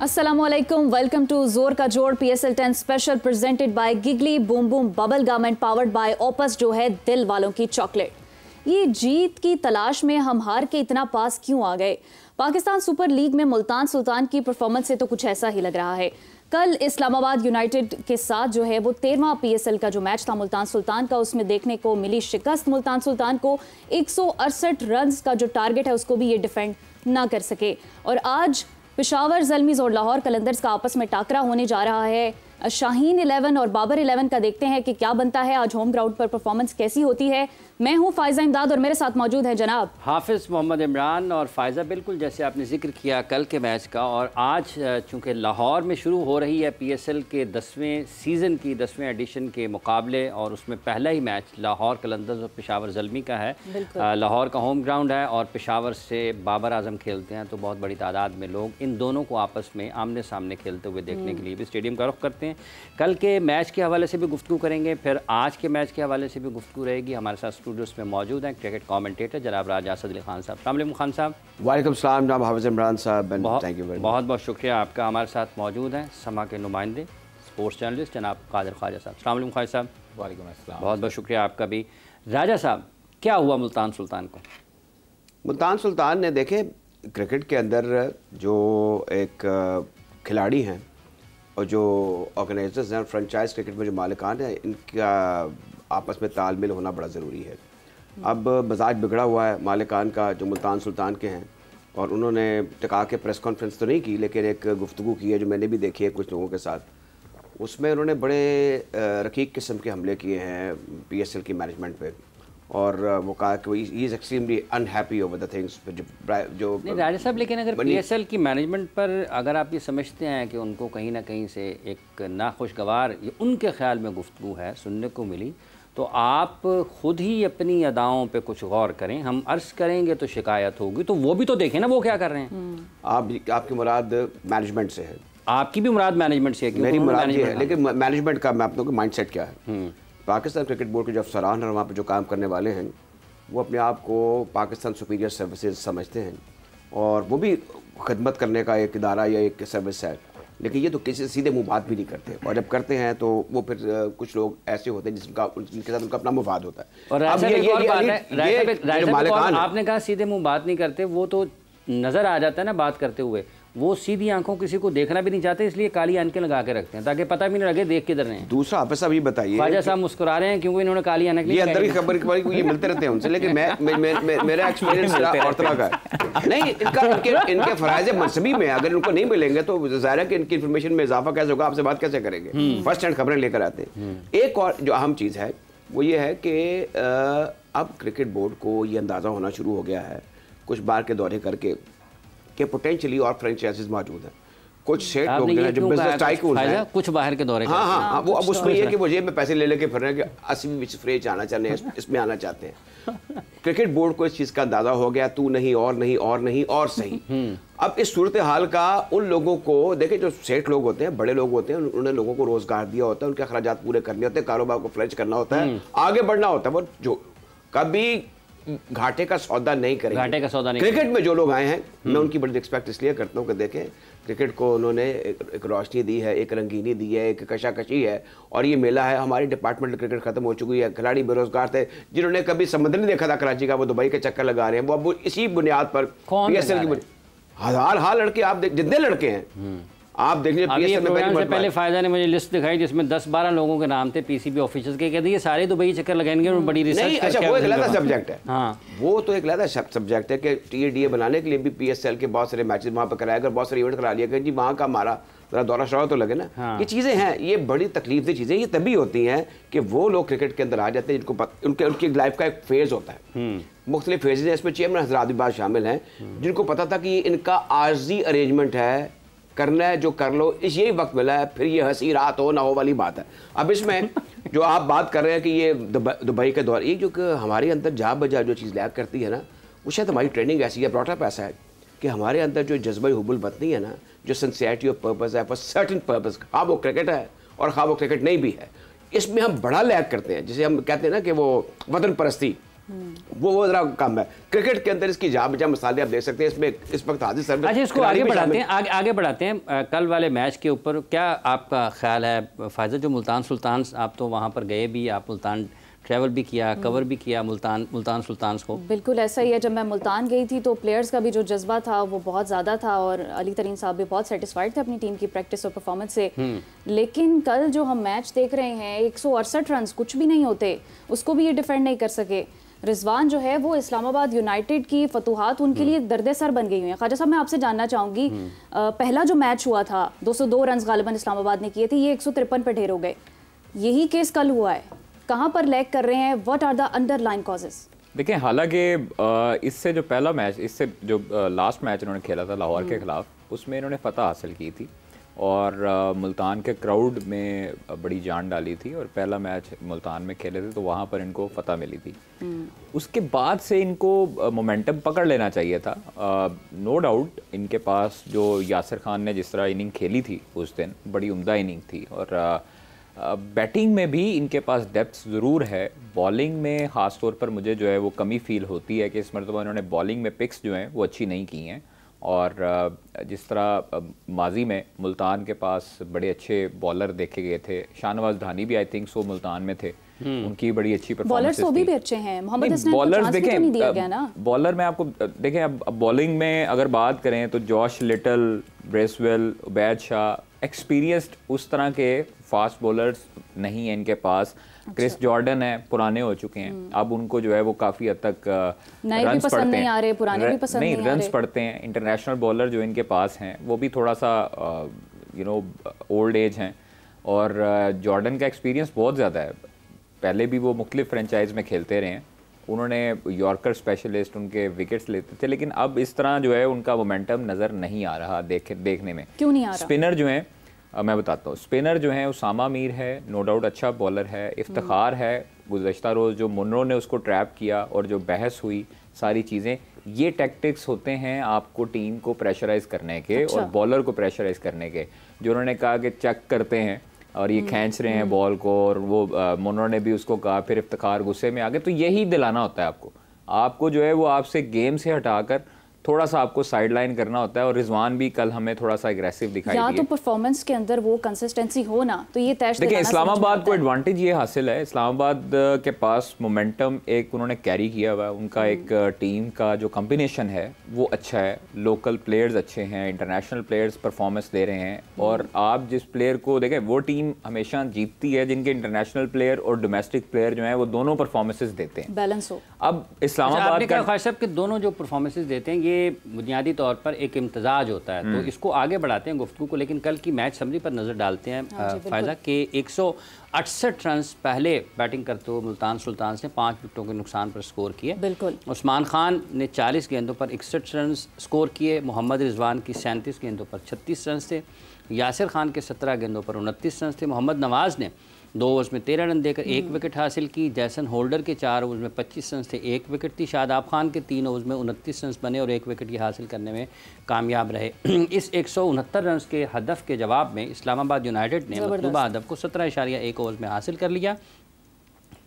अस्सलामुअलैकुम, welcome to जोर का जोड़ PSL 10 स्पेशल प्रेजेंटेड बाय गिगली boom boom bubble gum and powered by opus, जो है दिल वालों की चॉकलेट। ये जीत की तलाश में हम हार के इतना पास क्यों आ गए? पाकिस्तान सुपर लीग में मुल्तान सुल्तान की परफॉर्मेंस से तो कुछ ऐसा ही लग रहा है। कल इस्लामाबाद यूनाइटेड के साथ जो है वो 13वां PSL का जो मैच था मुल्तान सुल्तान का, उसमें देखने को मिली शिकस्त। मुल्तान सुल्तान को 168 रन का जो टारगेट है उसको भी ये डिफेंड ना कर सके। और आज पेशावर ज़ल्मीज़ और लाहौर कलंदर्स का आपस में टाकरा होने जा रहा है। शाहीन 11 और बाबर 11 का देखते हैं कि क्या बनता है, आज होम ग्राउंड पर परफॉर्मेंस कैसी होती है। मैं हूं फ़ायज़ा इमदाद और मेरे साथ मौजूद है जनाब हाफिज़ मोहम्मद इमरान। और फ़ायज़ा, बिल्कुल जैसे आपने जिक्र किया कल के मैच का, और आज चूँकि लाहौर में शुरू हो रही है PSL के 10वें सीज़न की 10वें एडिशन के मुकाबले, और उसमें पहला ही मैच लाहौर कलंदर्स और पेशावर ज़ल्मी का है। लाहौर का होम ग्राउंड है और पेशावर से बाबर आजम खेलते हैं, तो बहुत बड़ी तादाद में लोग इन दोनों को आपस में आमने सामने खेलते हुए देखने के लिए भी स्टेडियम का रुख करते हैं। कल के मैच के हवाले से भी गुफ्तगू करेंगे, फिर आज के मैच के हवाले से भी गुफ्तगू रहेगी। हमारे साथ स्टूडियोज़ में मौजूद हैं क्रिकेट कमेंटेटर जनाब राजा असद अली खान साहब। अस्सलाम वालेकुम खान साहब। वालेकुम सलाम जनाब हाफिज़ इमरान साहब, थैंक यू। बहुत बहुत शुक्रिया आपका। हमारे साथ मौजूद हैं समा के नुमाइंदे स्पोर्ट्स जर्नलिस्ट जनाब कादिर ख्वाजा साहब। अस्सलाम वालेकुम ख्वाजा साहब। वालेकुम अस्सलाम। बहुत बहुत शुक्रिया आपका भी। राजा साहब, क्या हुआ मुल्तान सुल्तान को? मुल्तान सुल्तान ने देखे क्रिकेट के अंदर जो एक खिलाड़ी हैं और जो ऑर्गेनाइजर्स हैं, फ्रेंचाइज क्रिकेट में जो मालिकान हैं, इनका आपस में तालमेल होना बड़ा ज़रूरी है। अब मजाज बिगड़ा हुआ है मालिकान का जो मुल्तान सुल्तान के हैं, और उन्होंने टिका के प्रेस कॉन्फ्रेंस तो नहीं की, लेकिन एक गुफ्तगू की है जो मैंने भी देखी है कुछ लोगों के साथ। उसमें उन्होंने बड़े रकीक किस्म के हमले किए हैं PSL की मैनेजमेंट पे, और वो कहा कि he is extremely unhappy over the things जो नहीं राजा साहब, लेकिन अगर PSL की मैनेजमेंट पर अगर आप ये समझते हैं कि उनको कहीं ना कहीं से एक नाखुशगवार उनके ख्याल में गुफ्तगू है सुनने को मिली, तो आप खुद ही अपनी अदाओं पे कुछ गौर करें। हम अर्ज करेंगे तो शिकायत होगी, तो वो भी तो देखें ना वो क्या कर रहे हैं। आपकी मुराद मैनेजमेंट से है? आपकी भी मुराद मैनेजमेंट से है? मेरी मुराद ये है, लेकिन मैनेजमेंट का मैं आपको माइंड सेट क्या है। पाकिस्तान क्रिकेट बोर्ड के जो अफसरान और वहाँ पर जो काम करने वाले हैं, वो अपने आप को पाकिस्तान सुपीरियर सर्विसेज समझते हैं, और वो भी खिदमत करने का एक इदारा या एक सर्विस है, लेकिन ये तो किसी सीधे मुँह बात भी नहीं करते, और जब करते हैं तो वो फिर कुछ लोग ऐसे होते हैं जिनके साथ उनका अपना मुफाद होता है। और आपने कहा सीधे मुँह बात नहीं करते, वो तो नज़र आ जाता है ना बात करते हुए। वो सीधी आंखों किसी को देखना भी नहीं चाहते, इसलिए काली आंखें लगा के रखते हैं ताकि पता भी नहीं लगे देख किधर रहे हैं। दूसरा आप साहब ये बताइए, ख्वाजा साहब मुस्कुरा रहे हैं क्योंकि इन्होंने काली आंखें, ये अंदर की खबर को ये मिलते रहते हैं उनसे, लेकिन मेरा एक्सपीरियंस और तरह का है। नहीं, इनके फ़राइज़ मनसबी में अगर इनको नहीं मिलेंगे तो ज़ाहिर है कि इनकी इन्फॉर्मेशन में इजाफा कैसे होगा, आपसे बात कैसे करेंगे। फर्स्ट हैंड खबरें लेकर आते हैं। एक और जो अहम चीज़ है वो ये है कि अब क्रिकेट बोर्ड को ये अंदाज़ा होना शुरू हो गया है कुछ बार के दौरे करके कि पोटेंशियली और फ्रेंचाइजीज मौजूद हैं। कुछ सेठ लोग जो बिजनेस टाइकून हैं, कुछ बाहर के दौरे। हाँ, वो अब उसमें ये कि वो जेब में पैसे ले लेके फिर रहे हैं कि 80 फ्रेज आना चाहते हैं, इसमें आना चाहते हैं। क्रिकेट बोर्ड को इस चीज़ का अंदाजा हो गया, तू नहीं और नहीं और नहीं और सही। अब इस सूरत हाल का उन लोगों को देखें जो सेठ लोग होते हैं, बड़े लोग होते हैं, उन्होंने लोगों को रोजगार दिया होता है, उनके अखराजात पूरे करने होते हैं, कारोबार को फ्लरिश करना होता है, आगे बढ़ना होता है। वो जो कभी घाटे का सौदा नहीं करेंगे, घाटे का सौदा नहीं। क्रिकेट में जो लोग आए हैं, मैं उनकी बड़ी रिस्पेक्ट इसलिए करता हूँ कि देखें क्रिकेट को उन्होंने एक रोशनी दी है, एक रंगीनी दी है, एक कशाकशी है, और ये मेला है। हमारी डिपार्टमेंटल क्रिकेट खत्म हो चुकी है। खिलाड़ी बेरोजगार थे जिन्होंने कभी समुद्र नहीं देखा था कराची का, वो दुबई के चक्कर लगा रहे हैं। वो अब इसी बुनियाद पर PSL की हजार लड़के, आप जितने लड़के हैं आप देख लीजिए। पहले फ़ायदा ने मुझे लिस्ट दिखाई जिसमें 10-12 लोगों के नाम थे PCB ऑफिसर्स के, कहते ये सारे दुबई चक्कर लगाएंगे और बड़ी रिसर्च। अच्छा, वो एक अलग सब्जेक्ट है। हाँ, वो तो एक अलग सब्जेक्ट है कि TADA बनाने के लिए भी PSL के बहुत सारे मैचेस वहाँ पर कराया गया, बहुत सारे इवेंट करा लिया गया जी, वहाँ का हमारा जरा दौरा शौरा तो लगे ना। हाँ। ये चीज़ें हैं, ये बड़ी तकलीफ दी चीज़ें ये तभी होती हैं कि वो लोग क्रिकेट के अंदर आ जाते हैं जिनको उनकी लाइफ का एक फेज़ होता है। मुख्तलिफ फेजेज हैं, इसमें चेयरमैन हज़रात भी बात शामिल हैं जिनको पता था कि इनका आर्जी अरेंजमेंट है, करना है जो कर लो, इस यही वक्त मिला है, फिर ये हंसी रात हो ना हो वाली बात है। अब इसमें जो आप बात कर रहे हैं कि ये दुबई के दौर, ये जो कि हमारे अंदर जा बजा जो चीज़ लैक करती है ना, वो शायद हमारी ट्रेनिंग ऐसी है, ब्रॉटअप ऐसा है कि हमारे अंदर जो जज्बा हुबुल वतनी है ना, जो सिंसियरिटी ऑफ पर्पस है फॉर सर्टेन पर्पस, खा वो क्रिकेट है और खा वो क्रिकेट नहीं भी है, इसमें हम बड़ा लैक करते हैं। जिसे हम कहते हैं ना कि वो वतन परस्ती, वो जरा कम है। क्रिकेट के अंदर इसकी जा बजा मसाले आप देख सकते हैं, इसमें इस वक्त हाजिर सर। अच्छा, इसको आगे बढ़ाते हैं, आगे बढ़ाते हैं। कल वाले मैच के ऊपर क्या आपका ख्याल है फायजा? जो मुल्तान सुल्तान, आप तो वहाँ पर गए भी, आप मुल्तान ट्रैवल भी किया, कवर भी किया मुल्तान सुल्तान को। बिल्कुल ऐसा ही है। जब मैं मुल्तान गई थी तो प्लेयर्स का भी जो जज्बा था वो बहुत ज़्यादा था और अली तरीन साहब भी बहुत सेटिस्फाइड थे अपनी टीम की प्रैक्टिस और परफॉर्मेंस से। लेकिन कल जो हम मैच देख रहे हैं, 168 रन कुछ भी नहीं होते, उसको भी ये डिफेंड नहीं कर सके। रिजवान जो है वो इस्लामाबाद यूनाइटेड की फतूहात उनके लिए दर्द सर बन गई हुई हैं। ख्वाजा साहब, मैं आपसे जानना चाहूँगी, पहला जो मैच हुआ था 202 रन गालिबन इस्लामाबाद ने किए थे, ये 153 पे ढेर हो गए। यही केस कल हुआ है, कहाँ पर लैग कर रहे हैं? What are the underline causes? देखिए, हालांकि इससे जो पहला मैच, इससे जो लास्ट मैच इन्होंने खेला था लाहौर के खिलाफ, उसमें इन्होंने फतह हासिल की थी और मुल्तान के क्राउड में बड़ी जान डाली थी और पहला मैच मुल्तान में खेले थे तो वहाँ पर इनको फतह मिली थी। उसके बाद से इनको मोमेंटम पकड़ लेना चाहिए था। नो डाउट इनके पास जो यासिर खान ने जिस तरह इनिंग खेली थी उस दिन, बड़ी उम्दा इनिंग थी और बैटिंग में भी इनके पास डेप्थ ज़रूर है। बॉलिंग में ख़ास तौर पर मुझे जो है वो कमी फ़ील होती है कि इस मरतबा इन्होंने बॉलिंग में पिक्स जो हैं वो अच्छी नहीं की हैं और जिस तरह माजी में मुल्तान के पास बड़े अच्छे बॉलर देखे गए थे, शाहनवाज धानी भी आई थिंक सो मुल्तान में थे, उनकी बड़ी अच्छी परफॉर्मेंस थी। बॉलर्स भी अच्छे हैं, मोहम्मद हसन को बॉलर्स चांस भी तो नहीं दिया गया ना। बॉलर में आपको देखें, अब बॉलिंग में अगर बात करें तो Josh little, Bracewell, Ubaid Shah, experienced उस तरह के फास्ट बॉलर्स नहीं है इनके पास। क्रिस जॉर्डन है, पुराने हो चुके हैं, अब उनको जो है वो काफ़ी हद तक रन्स पड़ते हैं, पुराने भी पसंद नहीं, रन्स पड़ते हैं। इंटरनेशनल बॉलर जो इनके पास हैं वो भी थोड़ा सा ओल्ड एज हैं और जॉर्डन का एक्सपीरियंस बहुत ज़्यादा है। पहले भी वो मुख्तलिफ फ्रेंचाइज में खेलते रहे हैं, उन्होंने यॉर्कर स्पेशलिस्ट उनके विकेट्स लेते थे, लेकिन अब इस तरह जो है उनका मोमेंटम नज़र नहीं आ रहा देखने में। क्यों नहीं आ रहा? स्पिनर जो हैं, मैं बताता हूँ, स्पिनर जो है उसामा मीर है, नो डाउट अच्छा बॉलर है। इफ्तिखार है, गुज़श्ता रोज़ जो मुनरो ने उसको ट्रैप किया और जो बहस हुई, सारी चीज़ें, ये टैक्टिक्स होते हैं आपको टीम को प्रेशराइज़ करने के और बॉलर को प्रेशराइज़ करने के। जो उन्होंने कहा कि चेक करते हैं और ये खींच रहे हैं बॉल को, और वो मुनरो ने भी उसको कहा, फिर इफ्तिखार गुस्से में आ गए। तो यही दिलाना होता है आपको जो है वो आपसे गेम से हटाकर थोड़ा सा आपको साइडलाइन करना होता है। और रिजवान भी कल हमें थोड़ा सा एग्रेसिव दिखाई दिया। तो परफॉर्मेंस के अंदर वो कंसिस्टेंसी हो ना, तो ये तय। देखिए, इस्लामाबाद को एडवांटेज ये हासिल है, इस्लामाबाद के पास मोमेंटम एक उन्होंने कैरी किया हुआ है। उनका एक टीम का जो कॉम्बिनेशन है वो अच्छा है, लोकल प्लेयर्स अच्छे हैं, इंटरनेशनल प्लेयर्स परफॉर्मेंस दे रहे हैं। और आप जिस प्लेयर को देखें, वो टीम हमेशा जीतती है जिनके इंटरनेशनल प्लेयर और डोमेस्टिक प्लेयर जो हैं वो दोनों परफॉर्मेंसेस देते हैं, बैलेंस हो। अब इस्लामाबाद का ख्वाहिश है कि दोनों जो परफॉर्मेंसेस देते हैं ये बुनियादी तौर पर एक इम्तजाज होता है। तो इसको आगे बढ़ाते हैं गुफ्तगू को, लेकिन कल की मैच समरी पर नज़र डालते हैं फायजा के 168 रन पहले बैटिंग करते हुए मुल्तान सुल्तान ने 5 विकेटों के नुकसान पर स्कोर किए। बिल्कुल। उस्मान खान ने 40 गेंदों पर 61 रन स्कोर किए, मोहम्मद रिजवान की 37 गेंदों पर 36 रन थे, यासिर खान के 17 गेंदों पर 29 रन थे, मोहम्मद नवाज़ ने 2 ओवर्स में 13 रन देकर 1 विकेट हासिल की, जैसन होल्डर के 4 ओवर्स में 25 रन थे, 1 विकेट थी, शादाब खान के 3 ओवर्स में 29 रन बने और 1 विकेट की हासिल करने में कामयाब रहे। इस 169 रन के हदफ के जवाब में इस्लामाबाद यूनाइटेड ने मतलूबा हदफ को 17.1 ओवर्स में हासिल कर लिया,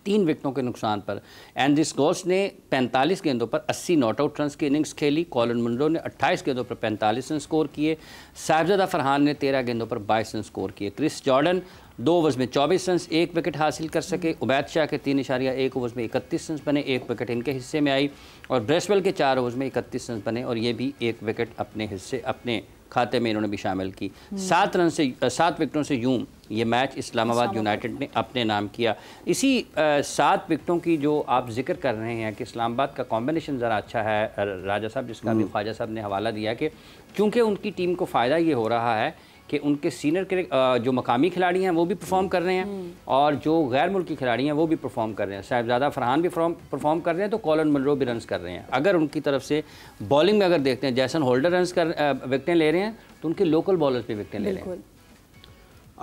3 विकेटों के नुकसान पर। एंड्रिस गोल्स ने 45 गेंदों पर 80 नॉट आउट रन की इनिंग्स खेली, कॉलिन मुनरो ने 28 गेंदों पर 45 रन स्कोर किए, साहिबजादा फरहान ने 13 गेंदों पर 22 रन स्कोर किए, क्रिस जॉर्डन 2 ओवर्स में 24 रन, 1 विकेट हासिल कर सके, उबैद शाह के 3.1 ओवर्स में 31 रन बने, 1 विकेट इनके हिस्से में आई, और ब्रेसवेल के 4 ओवर्स में 31 रन बने और ये भी 1 विकेट अपने हिस्से अपने खाते में इन्होंने भी शामिल की। 7 विकेटों से यूं ये मैच इस्लामाबाद यूनाइटेड ने अपने नाम किया। इसी 7 विकेटों की जो आप जिक्र कर रहे हैं कि इस्लामाबाद का कॉम्बिनेशन ज़रा अच्छा है राजा साहब, जिसका भी ख्वाजा साहब ने हवाला दिया कि क्योंकि उनकी टीम को फ़ायदा ये हो रहा है कि उनके सीनियर के जो मकामी खिलाड़ी हैं वो भी परफॉर्म कर रहे हैं और जो गैर मुल्की खिलाड़ी हैं वो भी परफॉर्म कर रहे हैं। साहिबजादा फरहान भी परफॉर्म कर रहे हैं तो कॉलिन मुनरो भी रन्स कर रहे हैं। अगर उनकी तरफ से बॉलिंग में अगर देखते हैं, जैसन होल्डर विकेटें ले रहे हैं तो उनके लोकल बॉलर्स भी विकेटें ले रहे हैं।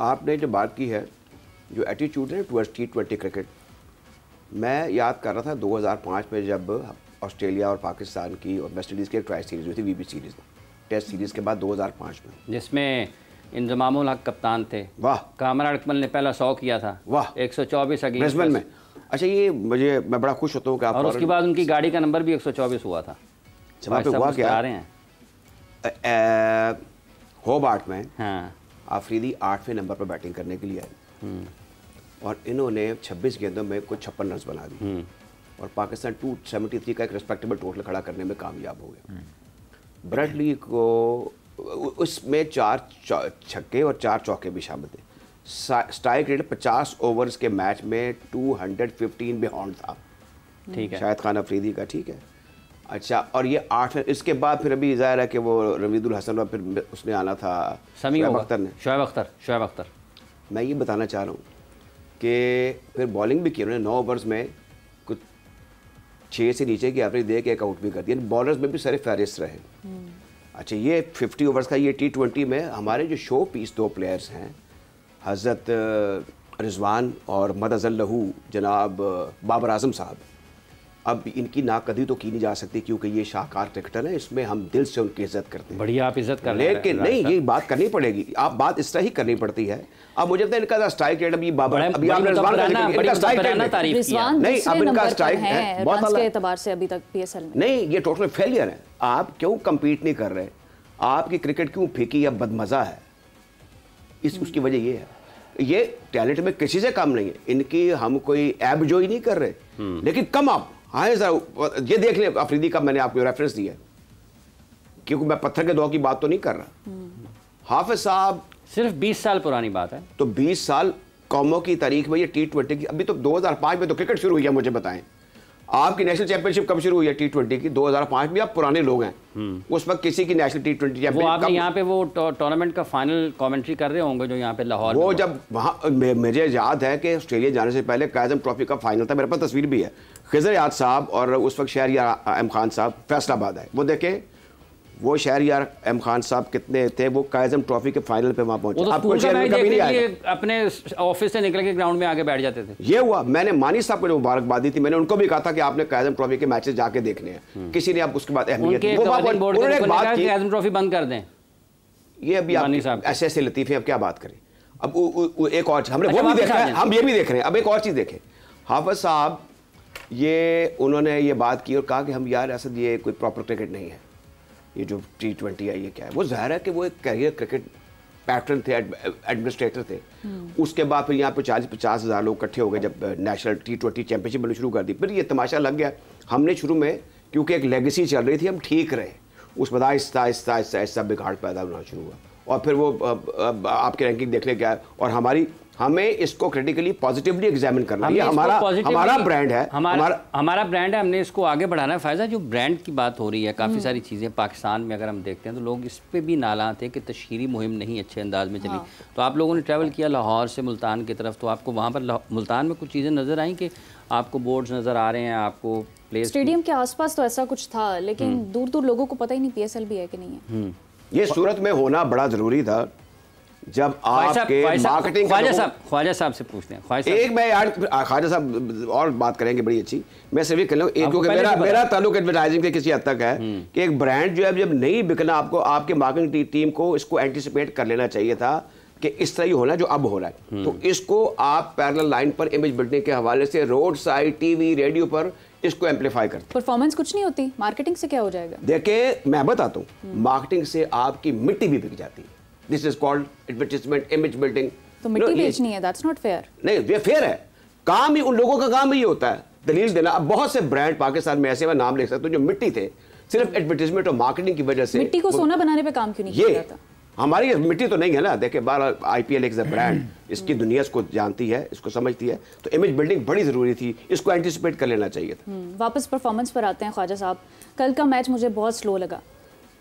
आपने जो बात की है, जो एटीट्यूड है टुवर्ड्स T20 क्रिकेट, मैं याद कर रहा था 2005 में जब ऑस्ट्रेलिया और पाकिस्तान की और वेस्ट इंडीज़ की एक ट्राई सीरीज़ हुई थी, VB सीरीज़, टेस्ट सीरीज़ के बाद 2005 में, जिसमें इंजमामुल हक कप्तान थे। वाह। कामरान अकमल ने पहला 100 किया था। वाह। 124 ब्रिस्बेन में। अच्छा, ये मैं बड़ा खुश होता हूँ कि आप, और उसके बाद उनकी गाड़ी का नंबर भी 124 हुआ था। जवाब पे हुआ क्या आ रहे हैं होबार्ट में। हाँ, आफरीदी 8वें नंबर पर बैटिंग करने के लिए आए और इन्होंने 26 गेंदों में कुछ 56 रन बना दिए और पाकिस्तान 273 का एक रिस्पेक्टेबल टोटल खड़ा करने में कामयाब हो गया। ब्रेट ली को उसमें 4 छक्के और 4 चौके भी शामिल थे। स्ट्राइक रेट 50 ओवर्स के मैच में 215 बिहाउंड था। ठीक है, शाहिद खान अफरीदी का। ठीक है, अच्छा, और ये 8, इसके बाद फिर अभी ज़ाहिर है कि वो रवीदुल हसन और फिर उसने आना था शोएब अख्तर ने। शोएब अख्तर। मैं ये बताना चाह रहा हूँ कि फिर बॉलिंग भी की उन्होंने 9 ओवर्स में कुछ 6 से नीचे की एवरेज दे के एक आउट भी कर दिया। बॉलर्स में भी सारे फहरिस्त रहे। अच्छा, ये 50 ओवर्स का ये T20 में हमारे जो शो पीस 2 प्लेयर्स हैं, हज़रत रिजवान और मदअज़ल लहू जनाब बाबर आजम साहब, अब इनकी नाकदी तो की नहीं जा सकती क्योंकि ये शाहकार क्रिकेटर है, इसमें हम दिल से उनकी इज्जत करते हैं। बढ़िया, आप इज्जत कर रहे हैं। लेकिन नहीं, ये बात करनी पड़ेगी, आप बात इस तरह ही करनी पड़ती है। अब मुझे पता है इनका स्ट्राइक रेट अभी बाबर, अभी आपने रिजवान का इनका स्ट्राइक रेट तारीफ किया। नहीं, अब इनका स्ट्राइक है बहुत रन्स के एतबार से अभी तक पीएसएल में। नहीं, ये टोटल फेलियर है। आप क्यों कम्पीट नहीं कर रहे? आपकी क्रिकेट क्यों फीकी या बदमजा है? उसकी वजह ये है, ये टैलेंट में किसी से कम नहीं है इनकी, हम कोई ऐब जो ही नहीं कर रहे, लेकिन कम आप हाँ सर, ये देख लें अफरीदी का मैंने आपको रेफरेंस दिया क्योंकि मैं पत्थर के दौर की बात तो नहीं कर रहा। हाफिज साहब सिर्फ 20 साल पुरानी बात है, तो 20 साल कौमों की तारीख में ये T20 की, अभी तो 2005 में तो क्रिकेट शुरू हुई है। मुझे बताएं आपकी नेशनल चैंपियनशिप कब शुरू हुई है T20 की? 2005 में। आप पुराने लोग हैं, उस वक्त किसी की नेशनल T20 चैंपियनशिप, वो आपने यहाँ पे वो टूर्नामेंट का फाइनल कमेंट्री कर रहे होंगे जो यहाँ पे लाहौर वो जब वहाँ मुझे याद है कि ऑस्ट्रेलिया जाने से पहले काज़म ट्रॉफी का फाइनल था, मेरे पास तस्वीर भी है। खिजर याद साहब और उस वक्त शहरयार एम खान साहब फैसलाबाद आए, वो देखें वो शहरयार एम खान साहब कितने थे, वो काज़म ट्रॉफी के फाइनल पे वहाँ पहुंचे। आपको कभी नहीं आएगा, अपने ऑफिस से निकल के ग्राउंड में आगे बैठ जाते थे। ये हुआ, मैंने मानी साहब को जो मुबारकबाद दी थी, मैंने उनको भी कहा था कि आपने काज़म ट्रॉफी के मैचेस जाके देखने हैं। किसी ने अब उसके बाद अहमियत उन्होंने एक बात की, काज़म ट्रॉफी बंद कर दें। ये अभी ऐसे ऐसे लतीफ़े, अब क्या बात करें। अब एक और हमने वो भी देखा है, हम ये भी देख रहे हैं। अब एक और चीज़ देखें, हाफिज साहब ये उन्होंने ये बात की और कहा कि हम यार असद ये कोई प्रॉपर क्रिकेट नहीं है, ये जो T20 है ये क्या है। वो ज़ाहिर है कि वो एक कैरियर क्रिकेट पैटर्न थे, एडमिनिस्ट्रेटर थे। उसके बाद फिर यहाँ पे 40-50 हज़ार लोग इकट्ठे हो गए जब नेशनल T20 चैंपियनशिप बननी शुरू कर दी। फिर ये तमाशा लग गया। हमने शुरू में क्योंकि एक लेगेसी चल रही थी, हम ठीक रहे, उसके बाद आहिस्ता आहिस्ता आहिस्ता आहिस्ता बिगाड़ पैदा होना शुरू हुआ और फिर वो आपके रैंकिंग देखने क्या है। और हमें इसको क्रिटिकली पॉजिटिवली एग्जामिन करना है। हमारा ब्रांड है, हमारा ब्रांड है, हमने इसको आगे बढ़ाना है। फायदा जो ब्रांड की बात हो रही है, काफ़ी सारी चीज़ें पाकिस्तान में अगर हम देखते हैं तो लोग इस पे भी नाला थे कि तशहीरी मुहिम नहीं अच्छे अंदाज में चली। तो आप लोगों ने ट्रैवल किया लाहौर से मुल्तान की तरफ, तो आपको वहाँ पर मुल्तान में कुछ चीज़ें नज़र आई कि आपको बोर्ड्स नज़र आ रहे हैं, आपको प्लेस स्टेडियम के आसपास तो ऐसा कुछ था, लेकिन दूर दूर लोगों को पता ही नहीं PSL भी है कि नहीं है। ये सूरत में होना बड़ा ज़रूरी था जब आपके मार्केटिंग। ख्वाजा साहब से पूछते हैं। एक मैं यार ख्वाजा साहब और बात करेंगे बड़ी अच्छी, मैं सिर्फ कर लूँ एक, क्योंकि मेरा ताल्लुक एडवर्टाइजिंग के किसी हद तक है कि एक ब्रांड जो है जब नहीं बिकना, आपको आपके मार्केटिंग टीम को इसको एंटिसिपेट कर लेना चाहिए था कि इस तरह ही होना जो अब हो रहा है। तो इसको आप पैरेलल लाइन पर इमेज बिल्डिंग के हवाले से रोड साइड, टीवी, रेडियो पर इसको एम्पलीफाई करते। परफॉर्मेंस कुछ नहीं होती, मार्केटिंग से क्या हो जाएगा? देखिए मैं बताता हूँ, मार्केटिंग से आपकी मिट्टी भी बिक जाती है। This is called advertisement, image building. तो मिट्टी बेचनी है, दैट्स नॉट फेयर। नहीं, ये फेयर है, काम ही उन लोगों का काम ही होता है दलील देना। अब बहुत से ब्रांड पाकिस्तान में ऐसे मैं नाम ले सकता हूँ जो मिट्टी थे, सिर्फ एडवर्टाइजमेंट और मार्केटिंग की वजह से। मिट्टी को सोना बनाने पे काम क्यों नहीं किया जाता? हमारी मिट्टी तो नहीं है ना। देखिए 12 IPL एक ब्रांड, इसकी दुनिया इसको जानती है, इसको समझती है, तो इमेज बिल्डिंग बड़ी ज़रूरी थी, इसको एंटिसिपेट कर लेना चाहिए था। वापस परफॉर्मेंस पर आते हैं ख्वाजा साहब। कल का मैच मुझे बहुत स्लो लगा,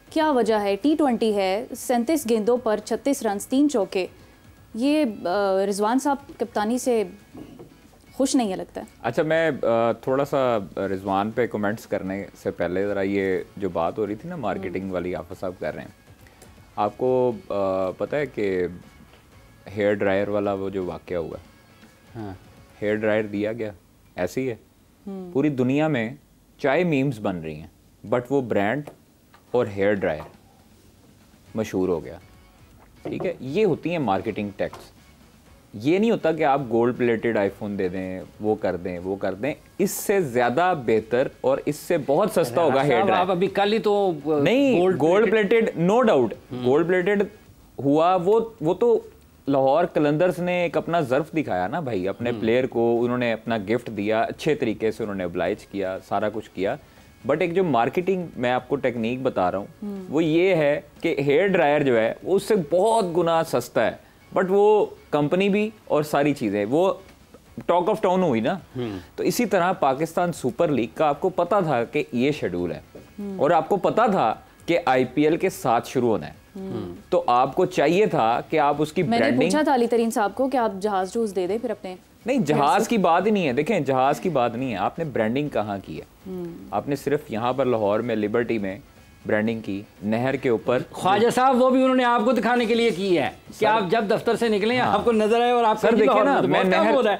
क्या वजह है? T20 है, 37 गेंदों पर 36 रन, 3 चौके। ये रिजवान साहब कप्तानी से खुश नहीं है लगता है। अच्छा, मैं थोड़ा सा रिजवान पे कमेंट्स करने से पहले ज़रा ये जो बात हो रही थी ना मार्केटिंग वाली, आफा साहब कर रहे हैं, आपको पता है कि हेयर ड्रायर वाला वो जो वाक़या हुआ, हाँ, हेयर ड्रायर दिया गया, ऐसे ही है। पूरी दुनिया में चाय मीम्स बन रही हैं, बट वो ब्रांड और हेयर ड्रायर मशहूर हो गया। ठीक है, ये होती हैं मार्केटिंग टैक्स। ये नहीं होता कि आप गोल्ड प्लेटेड आईफोन दे दें, वो कर दें, वो कर दें। इससे ज़्यादा बेहतर और इससे बहुत सस्ता होगा हेयर ड्रायर। आप अभी कल ही तो नहीं, gold plated no doubt, gold plated हुआ वो तो लाहौर कलंदर्स ने एक अपना ज़र्फ दिखाया ना भाई, अपने प्लेयर को उन्होंने अपना गिफ्ट दिया, अच्छे तरीके से उन्होंने ओब्लाइज किया, सारा कुछ किया। बट एक जो मार्केटिंग मैं आपको टेक्निक बता रहा हूँ वो ये है कि हेयर ड्रायर जो है वो उससे बहुत गुना सस्ता है, बट वो कंपनी भी और सारी चीज़ें वो टॉक ऑफ टाउन हुई ना। तो इसी तरह पाकिस्तान सुपर लीग का आपको पता था कि ये शेड्यूल है और आपको पता था कि आईपीएल के साथ शुरू होना है, तो आपको चाहिए था कि आप उसकी ब्रांडिंग। मैंने पूछा था अली तरीन साहब को कि आप जहाज जूस दे दें फिर अपने। नहीं, जहाज की बात ही नहीं है, देखें जहाज की बात नहीं है, आपने ब्रांडिंग कहाँ की है? आपने सिर्फ यहाँ पर लाहौर में लिबर्टी में ब्रांडिंग की, नहर के ऊपर। ख्वाजा साहब वो भी उन्होंने आपको दिखाने के लिए की है कि आप जब दफ्तर से निकले आपको नजर आए और आप सर देखिए ना, तो मैं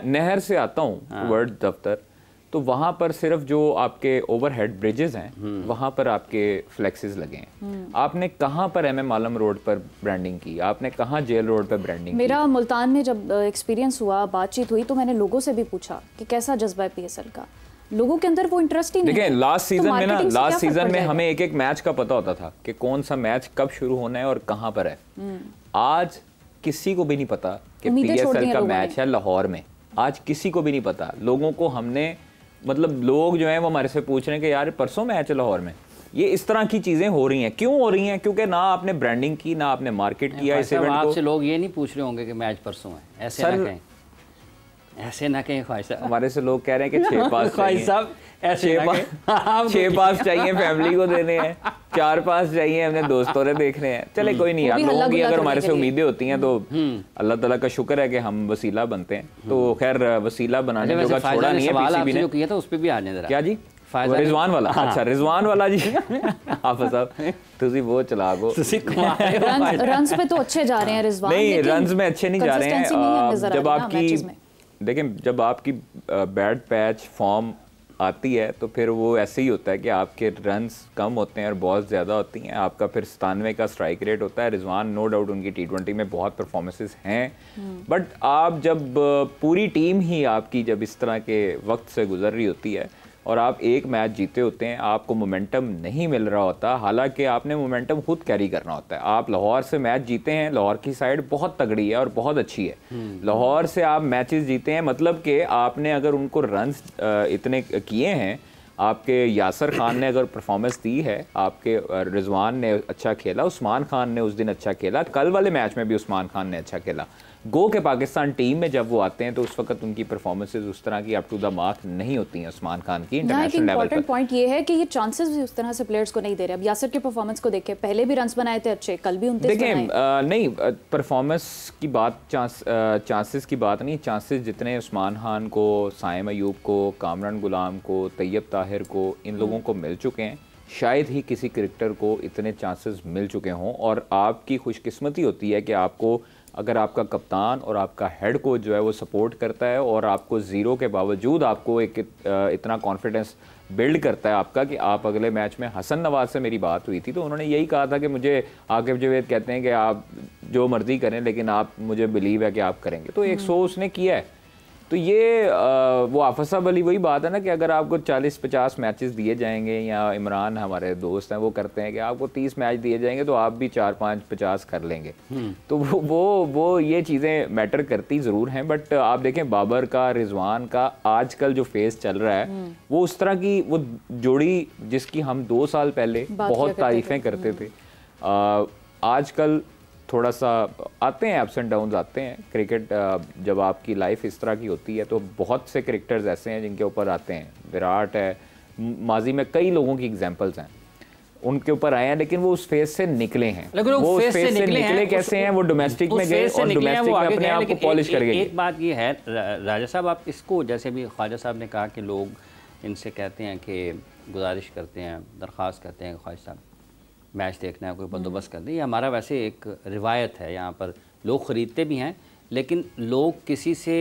नहर से आता हूँ वर्ड दफ्तर, तो वहां पर सिर्फ जो आपके ओवरहेड ब्रिजेस हैं वहां पर आपके फ्लेक्सेस लगे हैं। आपने कहां पर एमएम आलम रोड पर ब्रांडिंग की? आपने कहां जेल रोड पर ब्रांडिंग मेरा की? मुल्तान में जब एक्सपीरियंस हुआ, बातचीत हुई, तो मैंने लोगों से भी पूछा कि कैसा जज्बा है पीएसएल का। लोगों के अंदर वो इंटरेस्ट ही नहीं। देखिए लास्ट सीजन में ना, लास्ट सीजन में जाएगा? हमें एक एक मैच का पता होता था कि कौन सा मैच कब शुरू होना है और कहां पर है। आज किसी को भी नहीं पता कि पीएसएल का मैच है लाहौर में। आज किसी को भी नहीं पता। लोगों को हमने मतलब लोग जो हैं वो हमारे से पूछ रहे हैं कि यार परसों मैच है लाहौर में। ये इस तरह की चीजें हो रही हैं। क्यों हो रही हैं? क्योंकि ना आपने ब्रांडिंग की, ना आपने मार्केट किया इस इवेंट को। आपसे लोग ये नहीं पूछ रहे होंगे कि मैच परसों है, ऐसे ना कहें, ऐसे ना कहें ख्वाहिश साहब। हमारे से लोग कह रहे हैं कि 6 पास ख्वाहिश साहब ऐसे 6 पास चाहिए, फैमिली को देने हैं, 4 पास चाहिए, हमने दोस्तों ने देखने हैं। चले कोई नहीं यार, लोगों की अगर हमारे से उम्मीदें होती हैं तो अल्लाह ताला का शुक्र है कि हम वसीला बनते हैं। तो खैर वसीला बनाने जो का छोड़ा नहीं है पीसीबी ने। जो किया था उस पे भी आने जरा। क्या जी? रिजवान वाला? अच्छा रिजवान वाला जी। हाफिज साहब तुसी वो चला गो। रन्स पे तो अच्छे जा रहे हैं रिजवान। नहीं, रन्स में अच्छे नहीं जा रहे हैं। जब आपकी देखें, जब आपकी बैड पैच फॉर्म आती है तो फिर वो ऐसे ही होता है कि आपके रन्स कम होते हैं और बहुत ज़्यादा होती हैं। आपका फिर 97 का स्ट्राइक रेट होता है। रिजवान नो डाउट उनकी T20 में बहुत परफॉर्मेंसेस हैं, बट आप जब पूरी टीम ही आपकी जब इस तरह के वक्त से गुजर रही होती है और आप एक मैच जीते होते हैं, आपको मोमेंटम नहीं मिल रहा होता, हालांकि आपने मोमेंटम खुद कैरी करना होता है। आप लाहौर से मैच जीते हैं, लाहौर की साइड बहुत तगड़ी है और बहुत अच्छी है। लाहौर से आप मैचेस जीते हैं मतलब कि आपने अगर उनको रन्स इतने किए हैं, आपके यासर खान ने अगर परफॉर्मेंस दी है, आपके रिजवान ने अच्छा खेला, उस्मान खान ने उस दिन अच्छा खेला, कल वाले मैच में भी उस्मान खान ने अच्छा खेला। गो के पाकिस्तान टीम में जब वो आते हैं तो उस वक्त उनकी परफॉर्मेंसेज उस तरह की अप टू द मार्क नहीं होती हैं उस्मान खान की इंटरनेशनल लेवल पर। पॉइंट ये है कि ये चांसेस भी उस तरह से प्लेयर्स को नहीं दे रहे। अब यासर के परफॉर्मेंस को देखें, पहले भी रन्स बनाए थे अच्छे, कल भी 29 देखें नहीं, परफॉर्मेंस की बात, चांसेस की बात नहीं। चांसेस जितने उस्मान खान को, साइम अयूब को, कामरान गुलाम को, तैयब ताहिर को, इन लोगों को मिल चुके हैं, शायद ही किसी क्रिकेटर को इतने चांसेस मिल चुके हों। और आपकी खुशकिस्मती होती है कि आपको अगर आपका कप्तान और आपका हेड कोच जो है वो सपोर्ट करता है और आपको ज़ीरो के बावजूद आपको एक इतना कॉन्फिडेंस बिल्ड करता है आपका कि आप अगले मैच में। हसन नवाज से मेरी बात हुई थी तो उन्होंने यही कहा था कि मुझे आकिब जवेद कहते हैं कि आप जो मर्जी करें लेकिन आप मुझे बिलीव है कि आप करेंगे, तो 100 उसने किया है। तो ये वो हाफिज साहब वाली वही बात है ना कि अगर आपको 40-50 मैचेस दिए जाएंगे, या इमरान हमारे दोस्त हैं वो करते हैं कि आपको 30 मैच दिए जाएंगे तो आप भी 4-5-50 कर लेंगे। तो वो ये चीज़ें मैटर करती ज़रूर हैं। बट आप देखें बाबर का, रिजवान का आजकल जो फेस चल रहा है वो उस तरह की वो जोड़ी जिसकी हम 2 साल पहले बहुत तारीफ़ें करते थे, आजकल थोड़ा सा आते हैं, अप्स एंड डाउन्स आते हैं। क्रिकेट जब आपकी लाइफ इस तरह की होती है तो बहुत से क्रिकेटर्स ऐसे हैं जिनके ऊपर आते हैं। विराट है, माजी में कई लोगों की एग्जांपल्स हैं, उनके ऊपर आए हैं, लेकिन वो उस फेज से निकले हैं। वो उस फेज से निकले कैसे हैं? वो डोमेस्टिक में गए और डोमेस्टिक में अपने आप को पॉलिश कर गए। एक बात ये है राजा साहब, आप इसको जैसे भी ख्वाजा साहब ने कहा कि लोग इनसे कहते हैं कि गुजारिश करते हैं, दरख्वास्त करते हैं ख्वाजा साहब मैच देखना है, कोई बंदोबस्त कर दे। ये हमारा वैसे एक रिवायत है, यहाँ पर लोग ख़रीदते भी हैं, लेकिन लोग किसी से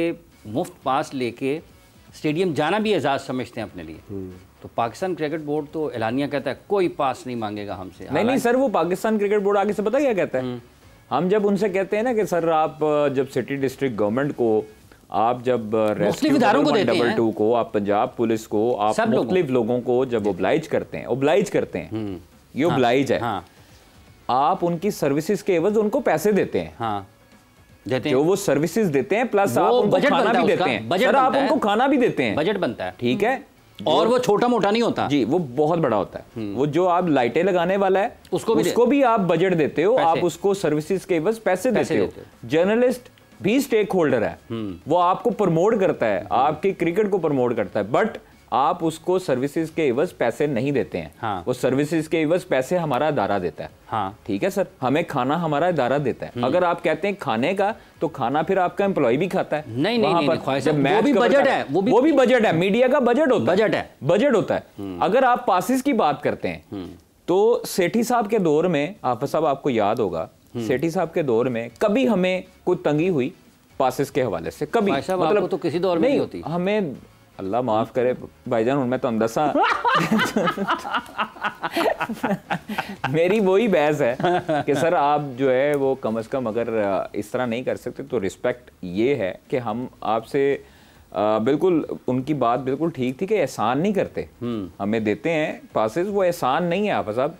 मुफ्त पास लेके स्टेडियम जाना भी एजाज़ समझते हैं अपने लिए। तो पाकिस्तान क्रिकेट बोर्ड तो एलानिया कहता है कोई पास नहीं मांगेगा हमसे। नहीं सर, वो पाकिस्तान क्रिकेट बोर्ड आगे से पता क्या कहता है? हम जब उनसे कहते हैं ना कि सर आप जब सिटी डिस्ट्रिक्ट गवर्नमेंट को, आप जब रेस्क्यू 122 को, आप पंजाब पुलिस को, आप मुख्तलिफ लोगों को जब ओब्लाइज करते हैं, ये ओब्लाइज है, आप उनकी सर्विसेज के एवज उनको पैसे देते हैं, जो वो सर्विसेज देते हैं, प्लस आप उनको खाना भी देते हैं, सर आप उनको खाना भी देते हैं, बजट बनता है, ठीक है, और वो छोटा मोटा नहीं होता जी, वो बहुत बड़ा होता है। वो जो आप लाइटें लगाने वाला है उसको भी आप बजट देते हो, आप उसको सर्विसेज के एवज पैसे देते हो। जर्नलिस्ट भी स्टेक होल्डर है, वो आपको प्रमोट करता है, आपकी क्रिकेट को प्रमोट करता है, बट आप उसको सर्विसेज के एवज पैसे नहीं देते हैं। वो सर्विसेज के एवज पैसे हमारा इदारा देता है, ठीक है सर, हमें खाना हमारा इदारा देता है। अगर आप कहते हैं खाने का, तो खाना फिर आपका एम्प्लॉय भी खाता है। नहीं, वो भी बजट है, वो भी बजट है, मीडिया का बजट होता है। अगर आप पासिस की बात करते हैं, तो सेठी साहब के दौर में, हाफिज साहब आपको याद होगा, सेठी साहब के दौर में कभी हमें कोई तंगी हुई पासिस के हवाले से, कभी, मतलब तो किसी दौर में नहीं होती। हमें अल्लाह माफ करे भाईजान, उनमें तो अंदसा मेरी वही बहस है कि सर आप जो है वो कम से कम अगर इस तरह नहीं कर सकते, तो रिस्पेक्ट ये है कि हम आपसे बिल्कुल, उनकी बात बिल्कुल ठीक थी कि एहसान नहीं करते, हमें देते हैं पासेस, वो एहसान नहीं है हाफिज साहब।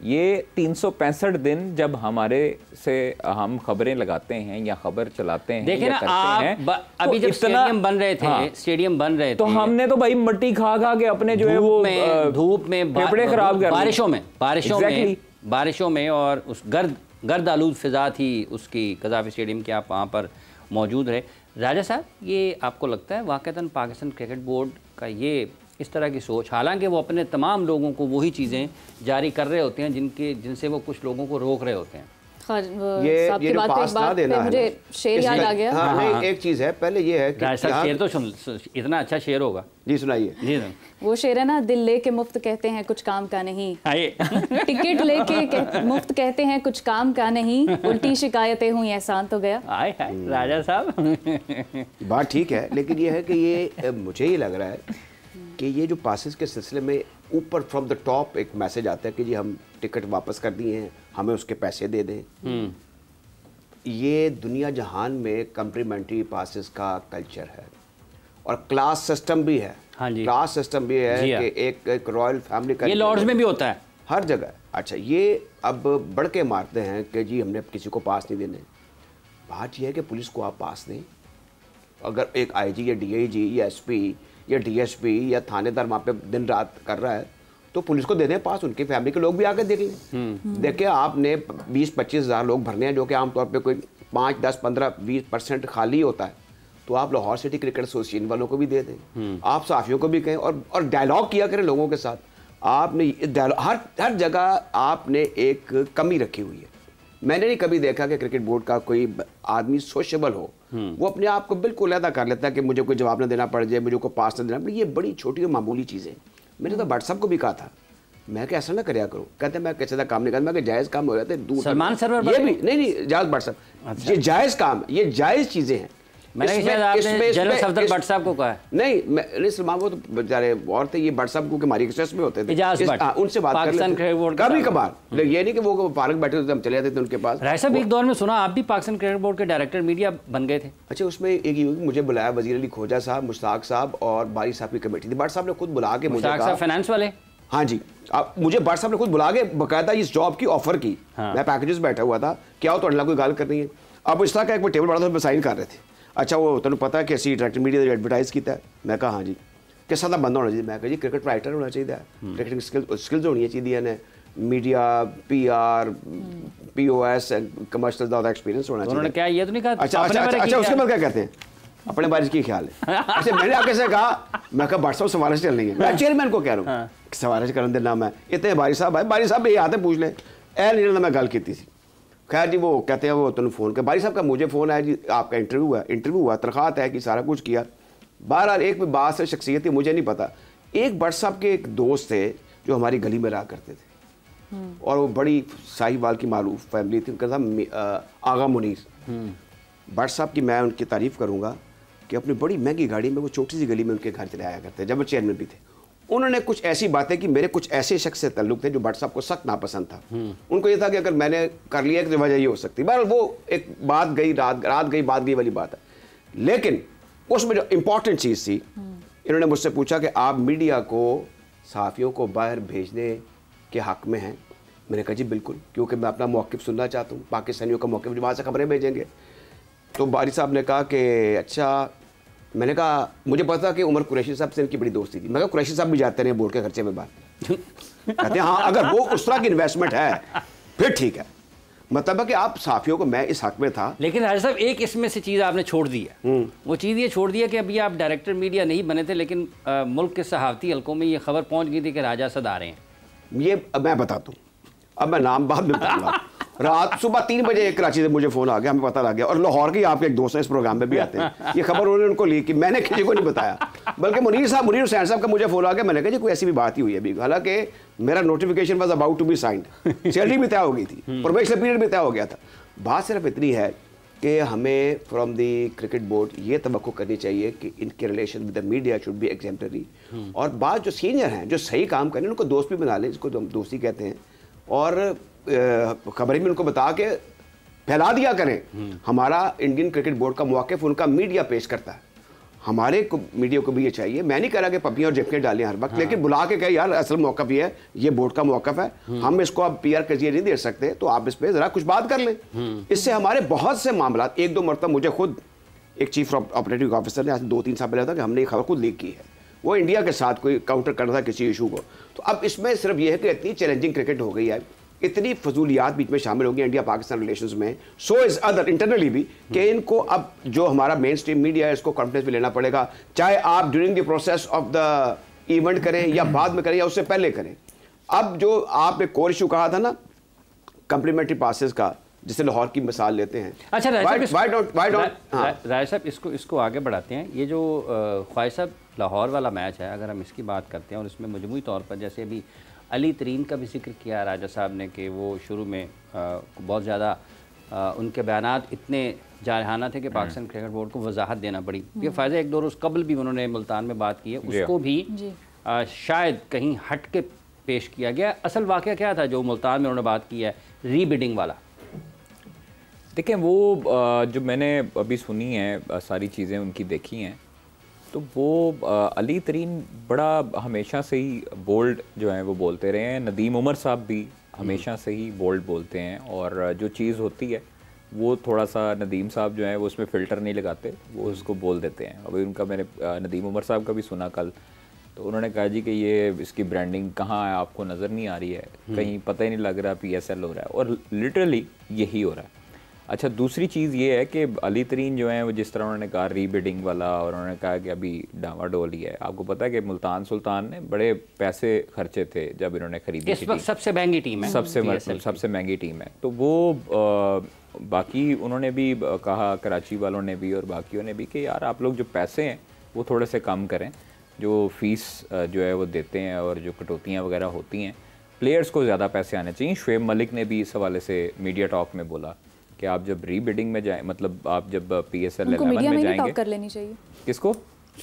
ये 365 दिन जब हमारे से हम खबरें लगाते हैं या खबर चलाते हैं, देखिए ना आप अभी जब स्टेडियम बन रहे थे, तो हमने तो भाई मिट्टी खा के अपने जो है वो धूप में फेफड़े खराब कर, बारिशों में और उस गर्द आलूद फिजा थी उसकी कज़ाफ़ी स्टेडियम के, आप वहाँ पर मौजूद रहे। राजा साहब, ये आपको लगता है वाक़तन पाकिस्तान क्रिकेट बोर्ड का ये इस तरह की सोच, हालांकि वो अपने तमाम लोगों को वही चीज़ें जारी कर रहे होते हैं जिनसे वो कुछ लोगों को रोक रहे होते हैं, ये जो पास ना देना है, मुझे शेर याद आ गया। हाँ, एक चीज़ है, पहले ये है कि शेर तो इतना अच्छा शेर होगा जी, सुनाइए जी। वो शेर है ना, दिल लेके मुफ्त कहते हैं कुछ काम का नहीं, टिकट लेके मुफ्त कहते हैं कुछ काम का नहीं, उल्टी शिकायतें हुई एहसान तो गया। राजा साहब बात ठीक है, लेकिन ये है कि ये मुझे ये लग रहा है कि ये जो पासेस के सिलसिले में ऊपर फ्रॉम द टॉप एक मैसेज आता है कि जी हम टिकट वापस कर दिए हैं, हमें उसके पैसे दे दें। ये दुनिया जहान में कम्प्लीमेंट्री पासेस का कल्चर है और क्लास सिस्टम भी है। हाँ जी, क्लास सिस्टम भी है कि एक रॉयल फैमिली का, ये लॉर्ड्स में भी होता है, हर जगह। अच्छा, ये अब बढ़ के मारते हैं कि जी हमने किसी को पास नहीं देने। बात यह है कि पुलिस को आप पास दें। अगर एक आईजी या डीआईजी या एसपी या डीएसपी या थानेदार वहाँ पे दिन रात कर रहा है, तो पुलिस को दे दें पास, उनकी फैमिली के लोग भी आके देख लें। देखिए, आपने 20-25 हज़ार लोग भरने हैं, जो कि आमतौर पे कोई 5, 10, 15, 20% खाली होता है, तो आप लाहौर सिटी क्रिकेट एसोसिएशन वालों को भी दे दें, आप सहाफ़ियों को भी कहें और डायलॉग किया करें लोगों के साथ। आपने हर जगह आपने एक कमी रखी हुई है। मैंने नहीं कभी देखा कि क्रिकेट बोर्ड का कोई आदमी सोशेबल हो, वो अपने आप को बिल्कुल अलग कर लेता है कि मुझे कोई जवाब न देना पड़ जाए, मुझे कोई पास न देना पड़े। ये बड़ी छोटी और मामूली चीज़ें। मैंने तो भट्ट साहब को भी कहा था, मैं क्या ऐसा ना करया करो, कहते मैं कैसे काम नहीं करता, मैं जायज़ काम हो जाते हैं दूर। सलमान सरवर ये भी नहीं जायज़ भट्ट साहब, ये जायज़ काम, ये जायज़ चीज़ें हैं। मैंने जनरल सफदर भट्ट साहब को कहा है, नहीं सलमान वो तो बेचारे और थे, ये भट्ट साहब को हमारी एक्सेस में होते थे, उनसे बात कर लेते कभी कभार। ये नहीं कि वो पार्क बैठे थे हम चले जाते थे उनके पास। राय साहब, एक दौर में सुना आप भी पाकिस्तान क्रिकेट बोर्ड के डायरेक्टर मीडिया बन गए थे। अच्छा, उसमें एक मुझे बुलाया वजीर अली खोजा साहब, मुश्ताक साहब और बारी साहब की कमेटी थी। भट्ट साहब ने खुद बुला के मुझे कहा, फाइनेंस वाले, हाँ जी, मुझे भट्ट साहब ने खुद बुला के बकायदा इस जॉब की ऑफर की। मैं पैकेजेस बैठा हुआ था, क्या हो तो अल्लाह कोई गाल करनी है। अब इस तरह का एक टेबल बड़ा था, साइन कर रहे थे। अच्छा, वो तुम पता है कि असी डायरेक्टर मीडिया एडवर्टाइज किया है? मैं कहा हाँ जी। किस तरह का बंदा होना चाहिए? मैं कहा जी क्रिकेट राइटर होना चाहिए, क्रिकेटिंग स्किल्स होनी चाहिए ने, मीडिया, PR, POS कमर्शियल ज़्यादा एक्सपीरियंस होना चाहिए। उन्होंने क्या ये तो नहीं कहा? अच्छा, उसके बाद क्या कहते हैं? अपने बारे की ख्याल है। अच्छा, मैंने आगे से कहा, मैं कहा भट्ट साहब सवाल से चलनी है, मैं चेयरमैन को कह रहा हूँ सवाल से करने देना। मैं इतने बारी साहब आए, बारी साहब ये आते पूछ लें, नहीं मैं गल की थी। खैर जी, वो कहते हैं वो तुम फ़ोन कर, बारी साहब का मुझे फ़ोन आया जी, आपका इंटरव्यू हुआ, तनख्वाह है कि सारा कुछ किया। बहरहाल एक बात से शख्सियत थी, मुझे नहीं पता। एक भट्ट साहब के एक दोस्त थे जो हमारी गली में रहा करते थे, और वो बड़ी साहिवाल की मारूफ फैमिली थी, उनका नाम आगा मुनीर। भट्ट साहब की मैं उनकी तारीफ़ करूँगा कि अपनी बड़ी महंगी गाड़ी में वो छोटी सी गली में उनके घर चले आया करते जब वो चेयरमैन भी थे। उन्होंने कुछ ऐसी बातें की, मेरे कुछ ऐसे शख्स से ताल्लुक थे जो भट्ट साहब को सख्त नापसंद था। उनको ये था कि अगर मैंने कर लिया तो वजह ये हो सकती है। बहरहाल वो एक बात गई, रात गई बात गई वाली बात है। लेकिन उसमें जो इम्पोर्टेंट चीज़ थी, इन्होंने मुझसे पूछा कि आप मीडिया को, सहाफ़ियों को बाहर भेजने के हक़ में हैं। मैंने कहा जी बिल्कुल, क्योंकि मैं अपना मौक़िफ़ सुनना चाहता हूँ, पाकिस्तानियों का मौक़िफ़, वहाँ से खबरें भेजेंगे। तो बारी साहब ने कहा कि अच्छा। मैंने कहा मुझे पता कि उमर कुरैशी साहब से इनकी बड़ी दोस्ती थी। मैं कहा कुरैशी साहब भी जाते रहे बोर्ड के खर्चे में बाहर। कहते हैं हाँ, अगर वो उस तरह की इन्वेस्टमेंट है फिर ठीक है। मतलब है कि आप साफियों को, मैं इस हक में था। लेकिन राजा साहब एक इसमें से चीज़ आपने छोड़ दी है, वो चीज़ ये छोड़ दी है कि अभी आप डायरेक्टर मीडिया नहीं बने थे, लेकिन मुल्क के सहाफ़ती हल्कों में ये खबर पहुँच गई थी कि राजा असद आ रहे हैं। ये मैं बताता हूँ, अब मैं नाम बाद में बताऊंगा। रात सुबह 3 बजे कराची से मुझे फ़ोन आ गया, हमें पता लग गया। और लाहौर के आपके एक दोस्त हैं, इस प्रोग्राम में भी आते हैं। ये खबर उन्होंने उनको ली कि मैंने किसी को नहीं बताया, बल्कि मुनीर हुसैन साहब का मुझे फ़ोन आ गया। मैंने कहा जी कोई ऐसी भी बात ही हुई है अभी, हालांकि मेरा notification was about to be signed, salary भी तय हो गई थी, प्रोबेशनरी पीरियड भी तय हो गया था। बात सिर्फ इतनी है कि हमें फ्रॉम द क्रिकेट बोर्ड ये तवक्को करनी चाहिए कि इनके relation with the media should be exemplary. और बात जो सीनियर हैं, जो सही काम करें, उनको दोस्त भी बना लें, जिसको हम दोस्ती कहते हैं, और खबरें भी उनको बता के फैला दिया करें। हमारा इंडियन क्रिकेट बोर्ड का मौक़िफ़ उनका मीडिया पेश करता है, हमारे को मीडिया को भी ये चाहिए। मैं नहीं कह रहा कि पपियाँ और झपकियाँ डालें हर वक्त, लेकिन बुला के कहे यार असल मौक़िफ़ ये है, ये बोर्ड का मौक़िफ़ है, हम इसको अब PR के जरिए नहीं दे सकते, तो आप इस पर ज़रा कुछ बात कर लें। इससे हमारे बहुत से मामला, 1-2 मरतबा मुझे खुद एक चीफ ऑपरेटिंग ऑफिसर ने आज 2-3 साल पहले था कि हमने ये खबर खुद लीक की है, वो इंडिया के साथ कोई काउंटर करना था किसी इशू को। तो अब इसमें सिर्फ ये है कि इतनी चैलेंजिंग क्रिकेट हो गई है, इतनी फजूलियात बीच में शामिल हो गई इंडिया पाकिस्तान रिलेशंस में, सो इज अदर इंटरनली भी, कि इनको अब जो हमारा मेन स्ट्रीम मीडिया है इसको कॉन्फिडेंस में लेना पड़ेगा, चाहे आप during the process of the event करें या बाद में करें या उससे पहले करें। अब जो आप एक कोर इशू कहा था ना कम्प्लीमेंट्री पासेस का, जिसे लाहौर की मिसाल लेते हैं। अच्छा राय साहब इसको आगे बढ़ाते हैं। ये जो ख्वाहिश साहब लाहौर वाला मैच है, अगर हम इसकी बात करते हैं और इसमें मजमूई तौर पर जैसे अभी अली तरीन का भी जिक्र किया राजा साहब ने कि वो शुरू में बहुत ज़्यादा उनके बयानात इतने जारहाना थे कि पाकिस्तान क्रिकेट बोर्ड को वजाहत देना पड़ी। ये फ़ायदा 1-2 रोज़ कबल भी उन्होंने मुल्तान में बात की है, उसको भी शायद कहीं हट के पेश किया गया। असल वाक़या क्या था जो मुल्तान में उन्होंने बात की है, रीबिडिंग वाला? देखें वो जो मैंने अभी सुनी है, सारी चीज़ें उनकी देखी हैं, तो वो अली तरीन बड़ा हमेशा से ही बोल्ड जो है वो बोलते रहे हैं। नदीम उमर साहब भी हमेशा से ही बोल्ड बोलते हैं, और जो चीज़ होती है वो थोड़ा सा नदीम साहब जो है वो उसमें फ़िल्टर नहीं लगाते, वो उसको बोल देते हैं। अभी उनका मैंने नदीम उमर साहब का भी सुना कल, तो उन्होंने कहा जी कि ये इसकी ब्रांडिंग कहाँ है, आपको नज़र नहीं आ रही है, कहीं पता ही नहीं लग रहा PSL हो रहा है, और लिटरली यही हो रहा है। अच्छा, दूसरी चीज़ ये है कि अली तरीन जो है वो जिस तरह उन्होंने कहा रीबिडिंग वाला, और उन्होंने कहा कि अभी डावाडोल ही है। आपको पता है कि मुल्तान सुल्तान ने बड़े पैसे खर्चे थे जब इन्होंने खरीदी। इस वक्त सबसे महंगी टीम है, सबसे महंगी टीम है। तो वो बाकी उन्होंने भी कहा, कराची वालों ने भी और बाकियों ने भी, कि यार आप लोग जो पैसे हैं वो थोड़े से कम करें, जो फीस जो है वो देते हैं और जो कटौतियाँ वगैरह होती हैं, प्लेयर्स को ज़्यादा पैसे आने चाहिए। शुएब मलिक ने भी इस हवाले से मीडिया टॉक में बोला कि आप जब रीबिडिंग में जाएं, मतलब आप जब PSL 11 में जाएंगे, कर लेनी चाहिए। किसको?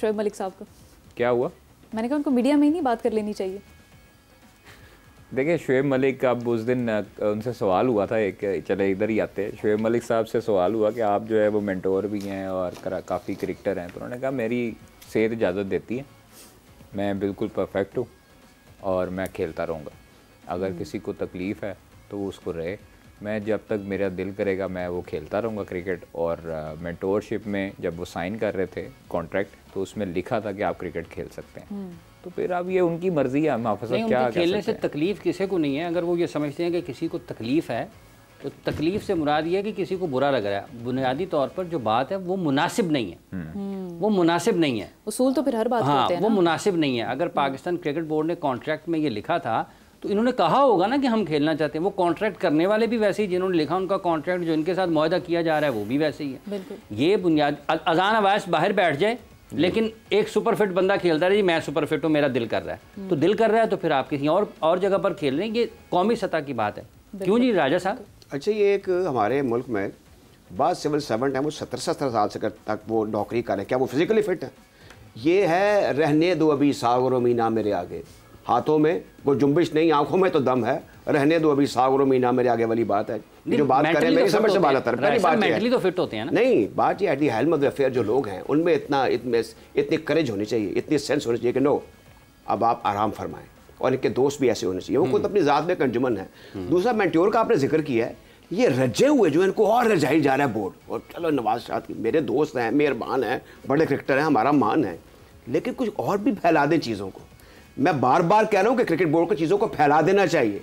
शुएब मलिक साहब को। क्या हुआ? मैंने कहा उनको मीडिया में ही नहीं बात कर लेनी चाहिए। देखिए शुएब मलिक, अब उस दिन उनसे सवाल हुआ था, एक चले इधर ही आते, शुएब मलिक साहब से सवाल हुआ कि आप जो है वो मेंटोर भी हैं और काफ़ी क्रिकेटर हैं, तो उन्होंने कहा मेरी सेहत इजाज़त देती है, मैं बिल्कुल परफेक्ट हूँ और मैं खेलता रहूँगा। अगर किसी को तकलीफ़ है तो वो उसको रहे, मैं जब तक मेरा दिल करेगा मैं वो खेलता रहूँगा क्रिकेट। और मेंटोरशिप में जब वो साइन कर रहे थे कॉन्ट्रैक्ट, तो उसमें लिखा था कि आप क्रिकेट खेल सकते हैं। तो फिर अब ये उनकी मर्ज़ी है, हम आपस में क्या खेलने से तकलीफ़ किसी को नहीं है। अगर वो ये समझते हैं कि किसी को तकलीफ़ है, तो तकलीफ़ से मुराद ये है कि किसी को बुरा लग रहा है। बुनियादी तौर पर जो बात है वो मुनासिब नहीं है, वो मुनासिब नहीं है। उसूल तो फिर हर बात होते हैं ना? वो मुनासिब नहीं है। अगर पाकिस्तान क्रिकेट बोर्ड ने कॉन्ट्रैक्ट में ये लिखा था तो इन्होंने कहा होगा ना कि हम खेलना चाहते हैं। वो कॉन्ट्रैक्ट करने वाले भी वैसे ही, जिन्होंने लिखा उनका कॉन्ट्रैक्ट जो इनके साथ मुआहदा किया जा रहा है वो भी वैसे ही है। ये बुनियाद अजान अवास बाहर बैठ जाए, लेकिन एक सुपर फिट बंदा खेलता रहे जी मैं सुपर फिट हूँ, मेरा दिल कर रहा है, तो दिल कर रहा है तो फिर आप किसी और जगह पर खेल रहे हैं। ये कौमी सतह की बात है। क्यों जी राजा साहब? अच्छा, ये एक हमारे मुल्क में बाद सिविल सर्वेंट है, वो 17 साल से तक वो नौकरी कर रहे हैं, क्या वो फिजिकली फिट है? ये है रहने दो अभी सागरो मीना मेरे आगे, हाथों में वो जुम्बिश नहीं, आंखों में तो दम है, रहने दो अभी सागरो मीना मेरे आगे वाली बात है। जो बात कर रहे हैं मेरी समझ से बात है, पहली बात मेंटली तो फिट होते हैं ना। नहीं, बात ये at the helm of the affair जो लोग हैं उनमें इतनी करेज होनी चाहिए, इतनी सेंस होनी चाहिए कि नो अब आप आराम फरमाएं, और इनके दोस्त भी ऐसे होने चाहिए, वो खुद अपनी ज़ात में कंजुमन है। दूसरा मेंटोर का आपने जिक्र किया है, ये रजे हुए जो इनको और रजाई जा रहा है बोर्ड, और चलो नवाज शाह मेरे दोस्त हैं, मेहरबान हैं, बड़े क्रिकेटर हैं, हमारा मान है, लेकिन कुछ और भी फैला दें चीज़ों को। मैं बार बार कह रहा हूँ कि क्रिकेट बोर्ड को चीज़ों को फैला देना चाहिए।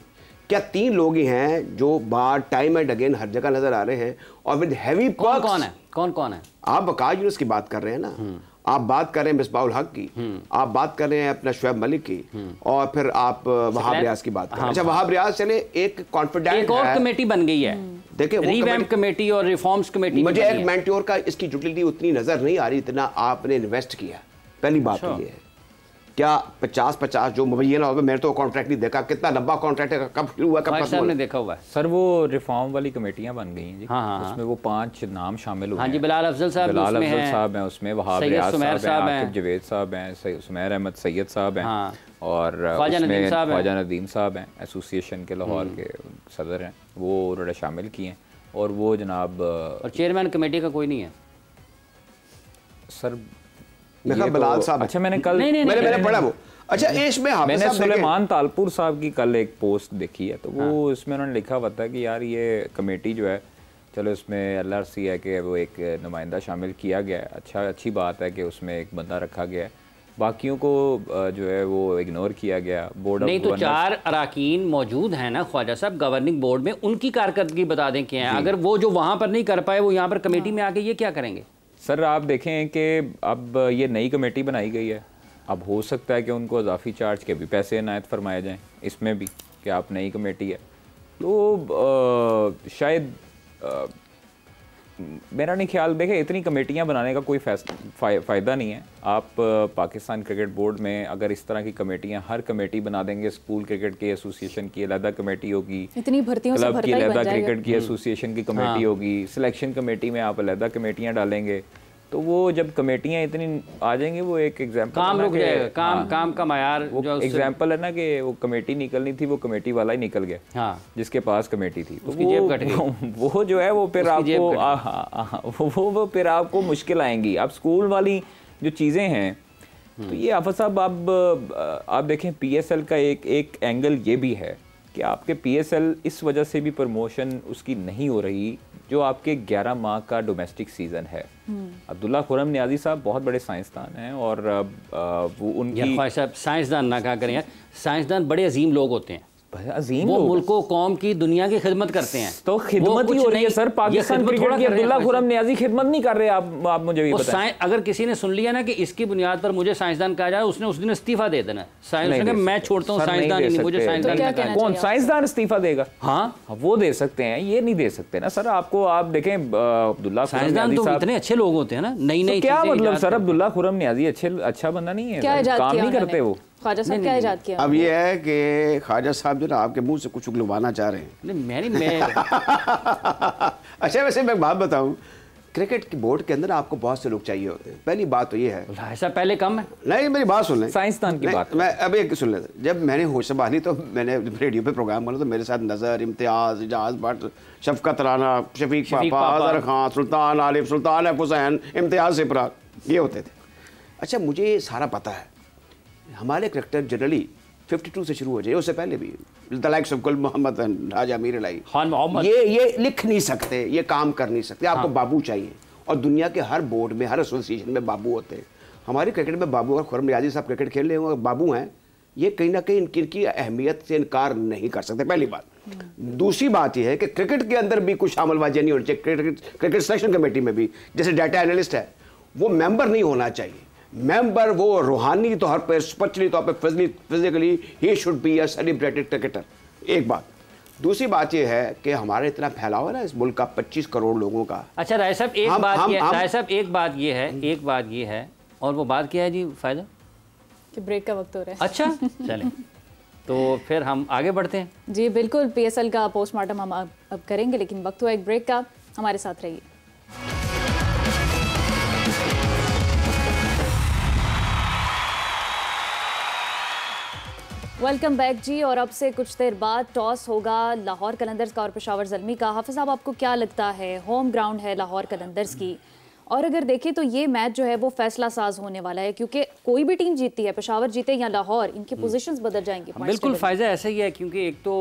क्या 3 लोग ही हैं जो बार टाइम एंड अगेन हर जगह नजर आ रहे हैं और विद हैवी पर्क्स? कौन है? आप वकास यूनुस की बात कर रहे हैं ना, आप बात कर रहे हैं मिसबाहुल हक की, आप बात कर रहे हैं अपना शुएब मलिक की, और फिर आप वहाब रियाज की बात कर रहे हैं। अच्छा, वहाब रियाज चले एक कॉन्फिडेंट, एक और कमेटी बन गई है, देखिए रिवैम्प कमेटी और रिफॉर्म्स कमेटी। मुझे एक मेंटोर का इसकी यूटिलिटी उतनी नजर नहीं आ रही जितना आपने इन्वेस्ट किया। पहली बात तो ये है, क्या 50-50 जो मुबैना होगा, मैंने तो कॉन्ट्रैक्ट नहीं देखा, कितना लंबा कॉन्ट्रैक्ट है, कब शुरू हुआ, कब खत्म हुआ, देखा हुआ है सर। वो रिफॉर्म वाली कमेटियां बन गई हैं जी। हाँ। उसमें वो 5 नाम शामिल हुए हैं। हाँ जी, बिलाल अफजल साहब हैं उसमें, वहाब रियाज साहब हैं, आकिब जवेद साहब हैं, सुमैर अहमद सैयद साहब हैं, और ख्वाजा नदीम साहब हैं, एसोसिएशन के लाहौर के सदर हैं, वो उन्होंने शामिल किए हैं। और वो जनाब, और चेयरमैन कमेटी का कोई नहीं है सर। बिलाल साहब। अच्छा, मैंने कल मैंने पढ़ा वो। अच्छा, इसमें मैंने सुलेमान तालपुर साहब की कल एक पोस्ट देखी है, तो वो इसमें उन्होंने लिखा हुआ था कि यार ये कमेटी जो है, चलो इसमें LRC है कि वो एक नुमाइंदा शामिल किया गया है, अच्छा अच्छी बात है कि उसमें एक बंदा रखा गया है, बाकियों को जो है वो इग्नोर किया गया। बोर्ड नहीं तो 4 अराकीन मौजूद हैं ना ख्वाजा साहब गवर्निंग बोर्ड में, उनकी कारकर्दगी बता दें क्या है। अगर वो जो वहाँ पर नहीं कर पाए, वो यहाँ पर कमेटी में आके ये क्या करेंगे? सर आप देखें कि अब ये नई कमेटी बनाई गई है, अब हो सकता है कि उनको इजाफी चार्ज के भी पैसे इनायत फरमाए जाएं इसमें भी, कि आप नई कमेटी है तो शायद मेरा नहीं ख्याल, देखें इतनी कमेटियां बनाने का कोई फ़ायदा नहीं है। आप पाकिस्तान क्रिकेट बोर्ड में अगर इस तरह की कमेटियां, हर कमेटी बना देंगे, स्कूल क्रिकेट की एसोसिएशन की अलग कमेटी होगी, इतनी भर्तियों से क्लब की अलग क्रिकेट की एसोसिएशन की कमेटी होगी, सिलेक्शन कमेटी में आप अलग कमेटियां डालेंगे, तो वो जब कमेटियां इतनी आ जाएंगी, वो एक एग्जाम्पल काम रुक जाएगा, काम का मायार जो एग्जाम्पल है ना कि वो कमेटी निकलनी थी, वो कमेटी वाला ही निकल गया, हाँ, जिसके पास कमेटी थी, तो उसकी जेब कट गई। वो जो है वो फिर आपको वो फिर आपको मुश्किल आएंगी। अब स्कूल वाली जो चीज़ें हैं, तो ये आफत साहब आप देखें PSL का एक एंगल ये भी है कि आपके PSL इस वजह से भी प्रमोशन उसकी नहीं हो रही जो आपके 11 माह का डोमेस्टिक सीजन है। अब्दुल्ला खुरम नियाजी साहब बहुत बड़े साइंसदान हैं, और वो उनकी साइंसदान ना कहा करें, साइंसदान बड़े अजीम लोग होते हैं, अजीम वो मुल्को कौम की दुनिया की खिदमत करते हैं। तो खिदमत ही हो रही है सर, पाकिस्तान क्रिकेट की अब्दुल्ला खुरम नियाजी खिदमत नहीं कर रहे। आप मुझे भी बताएं, अगर किसी ने सुन लिया ना कि इसकी बुनियाद पर मुझे साइंसदान कहा जाए, उसने उस दिन इस्तीफा दे देना। मैं छोड़ता हूँ साइंसदान, मुझे साइंसदान। कौन साइंसदान इस्तीफा देगा? हाँ, वो दे सकते हैं, ये नहीं दे सकते ना सर। आपको आप देखें अब्दुल्ला साइंसदान तो इतने अच्छे लोग होते हैं ना, नई क्या मतलब सर, अब्दुल्ला खुरम नियाजी अच्छा बंदा नहीं है, काम नहीं करते वो। ख्वाजा साहब क्या इजाद किया? अब ये है कि ख्वाजा साहब जो ना आपके मुंह से कुछ उगलवाना चाह रहे हैं। मैं अच्छा, वैसे मैं बात बताऊं, क्रिकेट की बोर्ड के अंदर आपको बहुत से लोग चाहिए होते हैं। पहली बात तो ये है, ऐसा पहले कम है। नहीं, मेरी बात सुन लें, साइंसदान की बात मैं अब एक सुन लें। जब मैंने होश संभाली तो मैंने रेडियो पे प्रोग्राम बना, तो मेरे साथ नज़र, इम्तियाज़, इजाज़ भट्ट, शफकत राना, शफीक पापा, अजहर खान, सुल्तान आलिफ, सुल्तान हुसैन, इम्तियाज़ सिपरा, ये होते थे। अच्छा, मुझे ये सारा पता है, हमारे क्रिकेटर जनरली 52 से शुरू हो जाए, उससे पहले भी द लाइक्स ऑफ गुल मोहम्मद एंड हाजी अमीर अलाई, ये लिख नहीं सकते, ये काम कर नहीं सकते। आपको बाबू चाहिए, और दुनिया के हर बोर्ड में, हर एसोसिएशन में बाबू होते हैं। हमारे क्रिकेट में बाबू, और खुरम नियाजी साहब क्रिकेट खेल रहे होंगे, बाबू हैं, ये कहीं ना कहीं इनकी अहमियत से इनकार नहीं कर सकते, पहली बात। दूसरी बात यह है कि क्रिकेट के अंदर भी कुछ शामिलबाजी नहीं होनी चाहिए। क्रिकेट सिलेक्शन कमेटी में भी जैसे डाटा एनालिस्ट है, वो मेंबर नहीं होना चाहिए। मेंबर वो रूहानी तौर पर, स्पिरिचुअली तौर पर, physically he should be a celebrated cricketer, एक बात। दूसरी बात यह है कि हमारे इतना फैलाव है ना इस मुल्क का, 25 करोड़ लोगों का। अच्छा राय साहब, एक बात ये है, और वो बात क्या है जी फायदा, कि ब्रेक का वक्त हो रहा है। अच्छा चलें, तो फिर हम आगे बढ़ते हैं। जी बिल्कुल, PSL का पोस्टमार्टम हम अब करेंगे, लेकिन वक्त हुआ एक ब्रेक का। हमारे साथ रहिए। वेलकम बैक जी। और अब से कुछ देर बाद टॉस होगा लाहौर कलंदर्स का और पेशावर ज़ल्मी का। हाफिज़ साहब, आपको क्या लगता है, होम ग्राउंड है लाहौर कलंदर्स की, और अगर देखें तो ये मैच जो है वो फैसला साज होने वाला है, क्योंकि कोई भी टीम जीतती है, पेशावर जीते या लाहौर, इनकी पोजीशंस बदल जाएंगी। बिल्कुल फ़ायदा ऐसा ही है, क्योंकि एक तो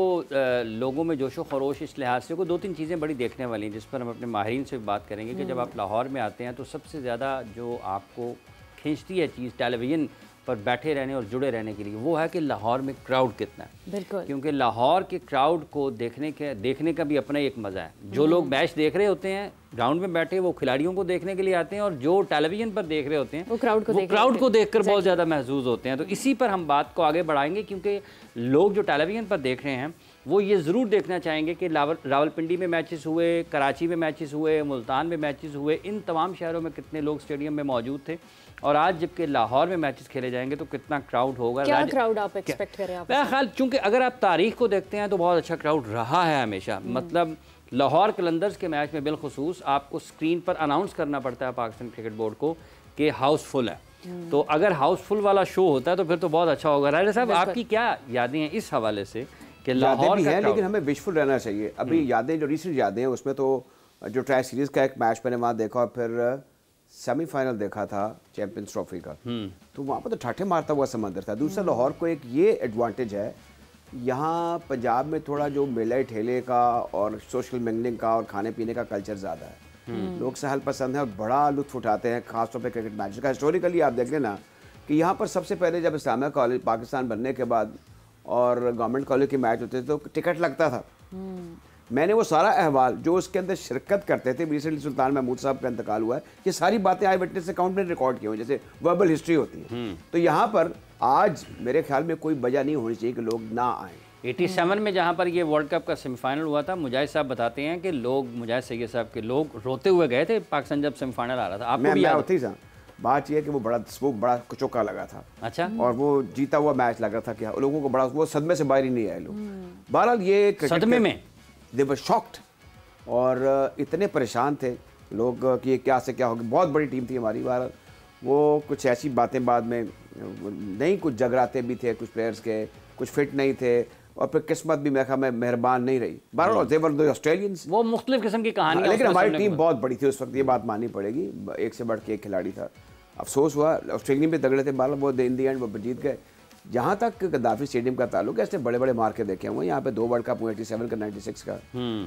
लोगों में जोशो खरोश इस लिहाज से को 2-3 चीज़ें बड़ी देखने वाली हैं, जिस पर हम अपने माहिरीन से बात करेंगे कि जब आप लाहौर में आते हैं तो सबसे ज़्यादा जो आपको खींचती है चीज़ टेलीविज़न पर बैठे रहने और जुड़े रहने के लिए, वो है कि लाहौर में क्राउड कितना है। बिल्कुल, क्योंकि लाहौर के क्राउड को देखने का भी अपना एक मज़ा है। जो लोग मैच देख रहे होते हैं ग्राउंड में बैठे, वो खिलाड़ियों को देखने के लिए आते हैं, और जो टेलीविजन पर देख रहे होते हैं वो क्राउड को देखकर बहुत ज़्यादा महसूस होते हैं। तो इसी पर हम बात को आगे बढ़ाएंगे, क्योंकि लोग जो टेलीविजन पर देख रहे हैं वो ये ज़रूर देखना चाहेंगे कि रावलपिंडी में मैचेस हुए, कराची में मैचेस हुए, मुल्तान में मैचेस हुए, इन तमाम शहरों में कितने लोग स्टेडियम में मौजूद थे, और आज जबकि लाहौर में मैचेस खेले जाएंगे तो कितना क्राउड होगा। क्या क्राउड आप एक्सपेक्ट करें? मेरा ख्याल, चूँकि अगर आप तारीख को देखते हैं तो बहुत अच्छा क्राउड रहा है हमेशा। मतलब लाहौर कलंदर्स के मैच में बिलखुसूस आपको स्क्रीन पर अनाउंस करना पड़ता है पाकिस्तान क्रिकेट बोर्ड को कि हाउसफुल है। तो अगर हाउसफुल वाला शो होता है तो फिर तो बहुत अच्छा होगा। राजा साहब, आपकी क्या यादें हैं इस हवाले से कि लाहौर भी है, लेकिन हमें विशफुल रहना चाहिए। अभी यादें जो रिसेंट यादें हैं उसमें तो जो ट्राई सीरीज का एक मैच मैंने वहाँ देखा, और फिर सेमीफाइनल देखा था चैंपियंस ट्रॉफी का, तो वहाँ पर तो ठाठे मारता हुआ समंदर था। दूसरा, लाहौर को एक ये एडवांटेज है, यहाँ पंजाब में थोड़ा जो मेले ठेले का और सोशल मिंगलिंग का और खाने पीने का कल्चर ज़्यादा है। लोग सहल पसंद है और बड़ा लुत्फ उठाते हैं, खासतौर पर क्रिकेट मैच का। हिस्टोरिकली आप देख लेना कि यहाँ पर सबसे पहले जब इस्लामिया कॉलेज पाकिस्तान बनने के बाद और गवर्नमेंट कॉलेज के मैच होते थे तो टिकट लगता था। मैंने वो सारा अहवाल जो उसके अंदर शिरकत करते थे, रिसेंटली सुल्तान महमूद साहब का इंतकाल हुआ है, ये सारी बातें आई विटनेस अकाउंट में रिकॉर्ड की हुई, जैसे वर्बल हिस्ट्री होती है। तो यहाँ पर आज मेरे ख्याल में कोई वजह नहीं होनी चाहिए कि लोग ना आए। 87 में जहाँ पर ये वर्ल्ड कप का सेमीफाइनल हुआ था, मुजाहिद साहब बताते हैं कि मुजाहिद सैयद साहब के लोग रोते हुए गए थे पाकिस्तान जब सेमीफाइनल आ रहा था। आपको भी याद है? बात यह है कि वो बड़ा चौका लगा था। अच्छा। और वो जीता हुआ मैच लग रहा था कि लोगों को बड़ा, वो सदमे से बाहर ही नहीं आए लोग। बहरहाल ये सदमे में दे वर शॉक्ड और इतने परेशान थे लोग कि क्या से क्या होगी। बहुत बड़ी टीम थी हमारी। बहरहाल वो कुछ ऐसी बातें बाद में नहीं, कुछ जगराते भी थे कुछ प्लेयर्स के, कुछ फिट नहीं थे, और फिर किस्मत भी मेरे ख्याल में मेहरबान नहीं रही। बहरहाल दे वर द ऑस्ट्रेलियंस, वो मुख्तलिफ किस्म की कहानी। लेकिन हमारी टीम बहुत बड़ी थी उस वक्त, ये बात माननी पड़ेगी। एक से बढ़ के एक खिलाड़ी था। अफसोस हुआ, ऑस्ट्रेलियन भी तगड़े थे, बहरहाल वो इन दी एंड वो जीत गए। जहाँ तक गद्दाफी स्टेडियम का ताल्लुक है, ऐसे बड़े बड़े मार के देखे हुए। यहाँ पे 2 वर्ल्ड कप हुए, 87 का, 96 का।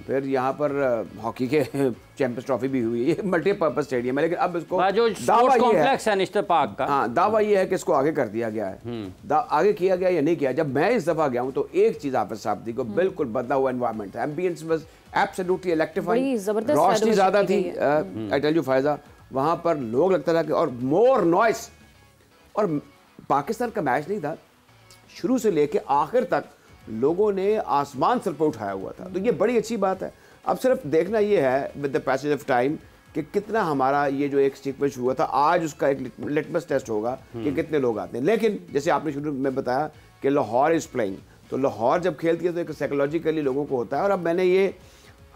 फिर यहाँ पर हॉकी के चैंपियंस ट्रॉफी भी हुई। ये मल्टीपर्पज स्टेडियम है, लेकिन अब इसको दावा कॉम्प्लेक्स है निश्चित पाक का। हाँ, दावा ये है कि इसको आगे कर दिया गया है। आगे किया गया या नहीं किया। जब मैं इस दफा गया हूँ तो एक चीज हाफिज साहब थी को बिल्कुल बदला हुआ एनवायरनमेंट था। एम्बियंस वाज एब्सोल्युटली इलेक्ट्रीफाइंग, रोशनी ज्यादा थी। आई टेल यू फायजा, वहाँ पर लोग लगता था कि, और मोर नॉइस। और पाकिस्तान का मैच नहीं था, शुरू से लेके आखिर तक लोगों ने आसमान सर पर उठाया हुआ था। तो ये बड़ी अच्छी बात है। अब सिर्फ देखना ये है with the passage of time कि कितना हमारा ये जो एक सीक्वेंस हुआ था, आज उसका एक लिटमस टेस्ट होगा कि कितने लोग आते हैं। लेकिन जैसे आपने शुरू में बताया कि लाहौर इज प्लेइंग, तो लाहौर जब खेलती है तो एक साइकोलॉजिकली लोगों को होता है। और अब मैंने ये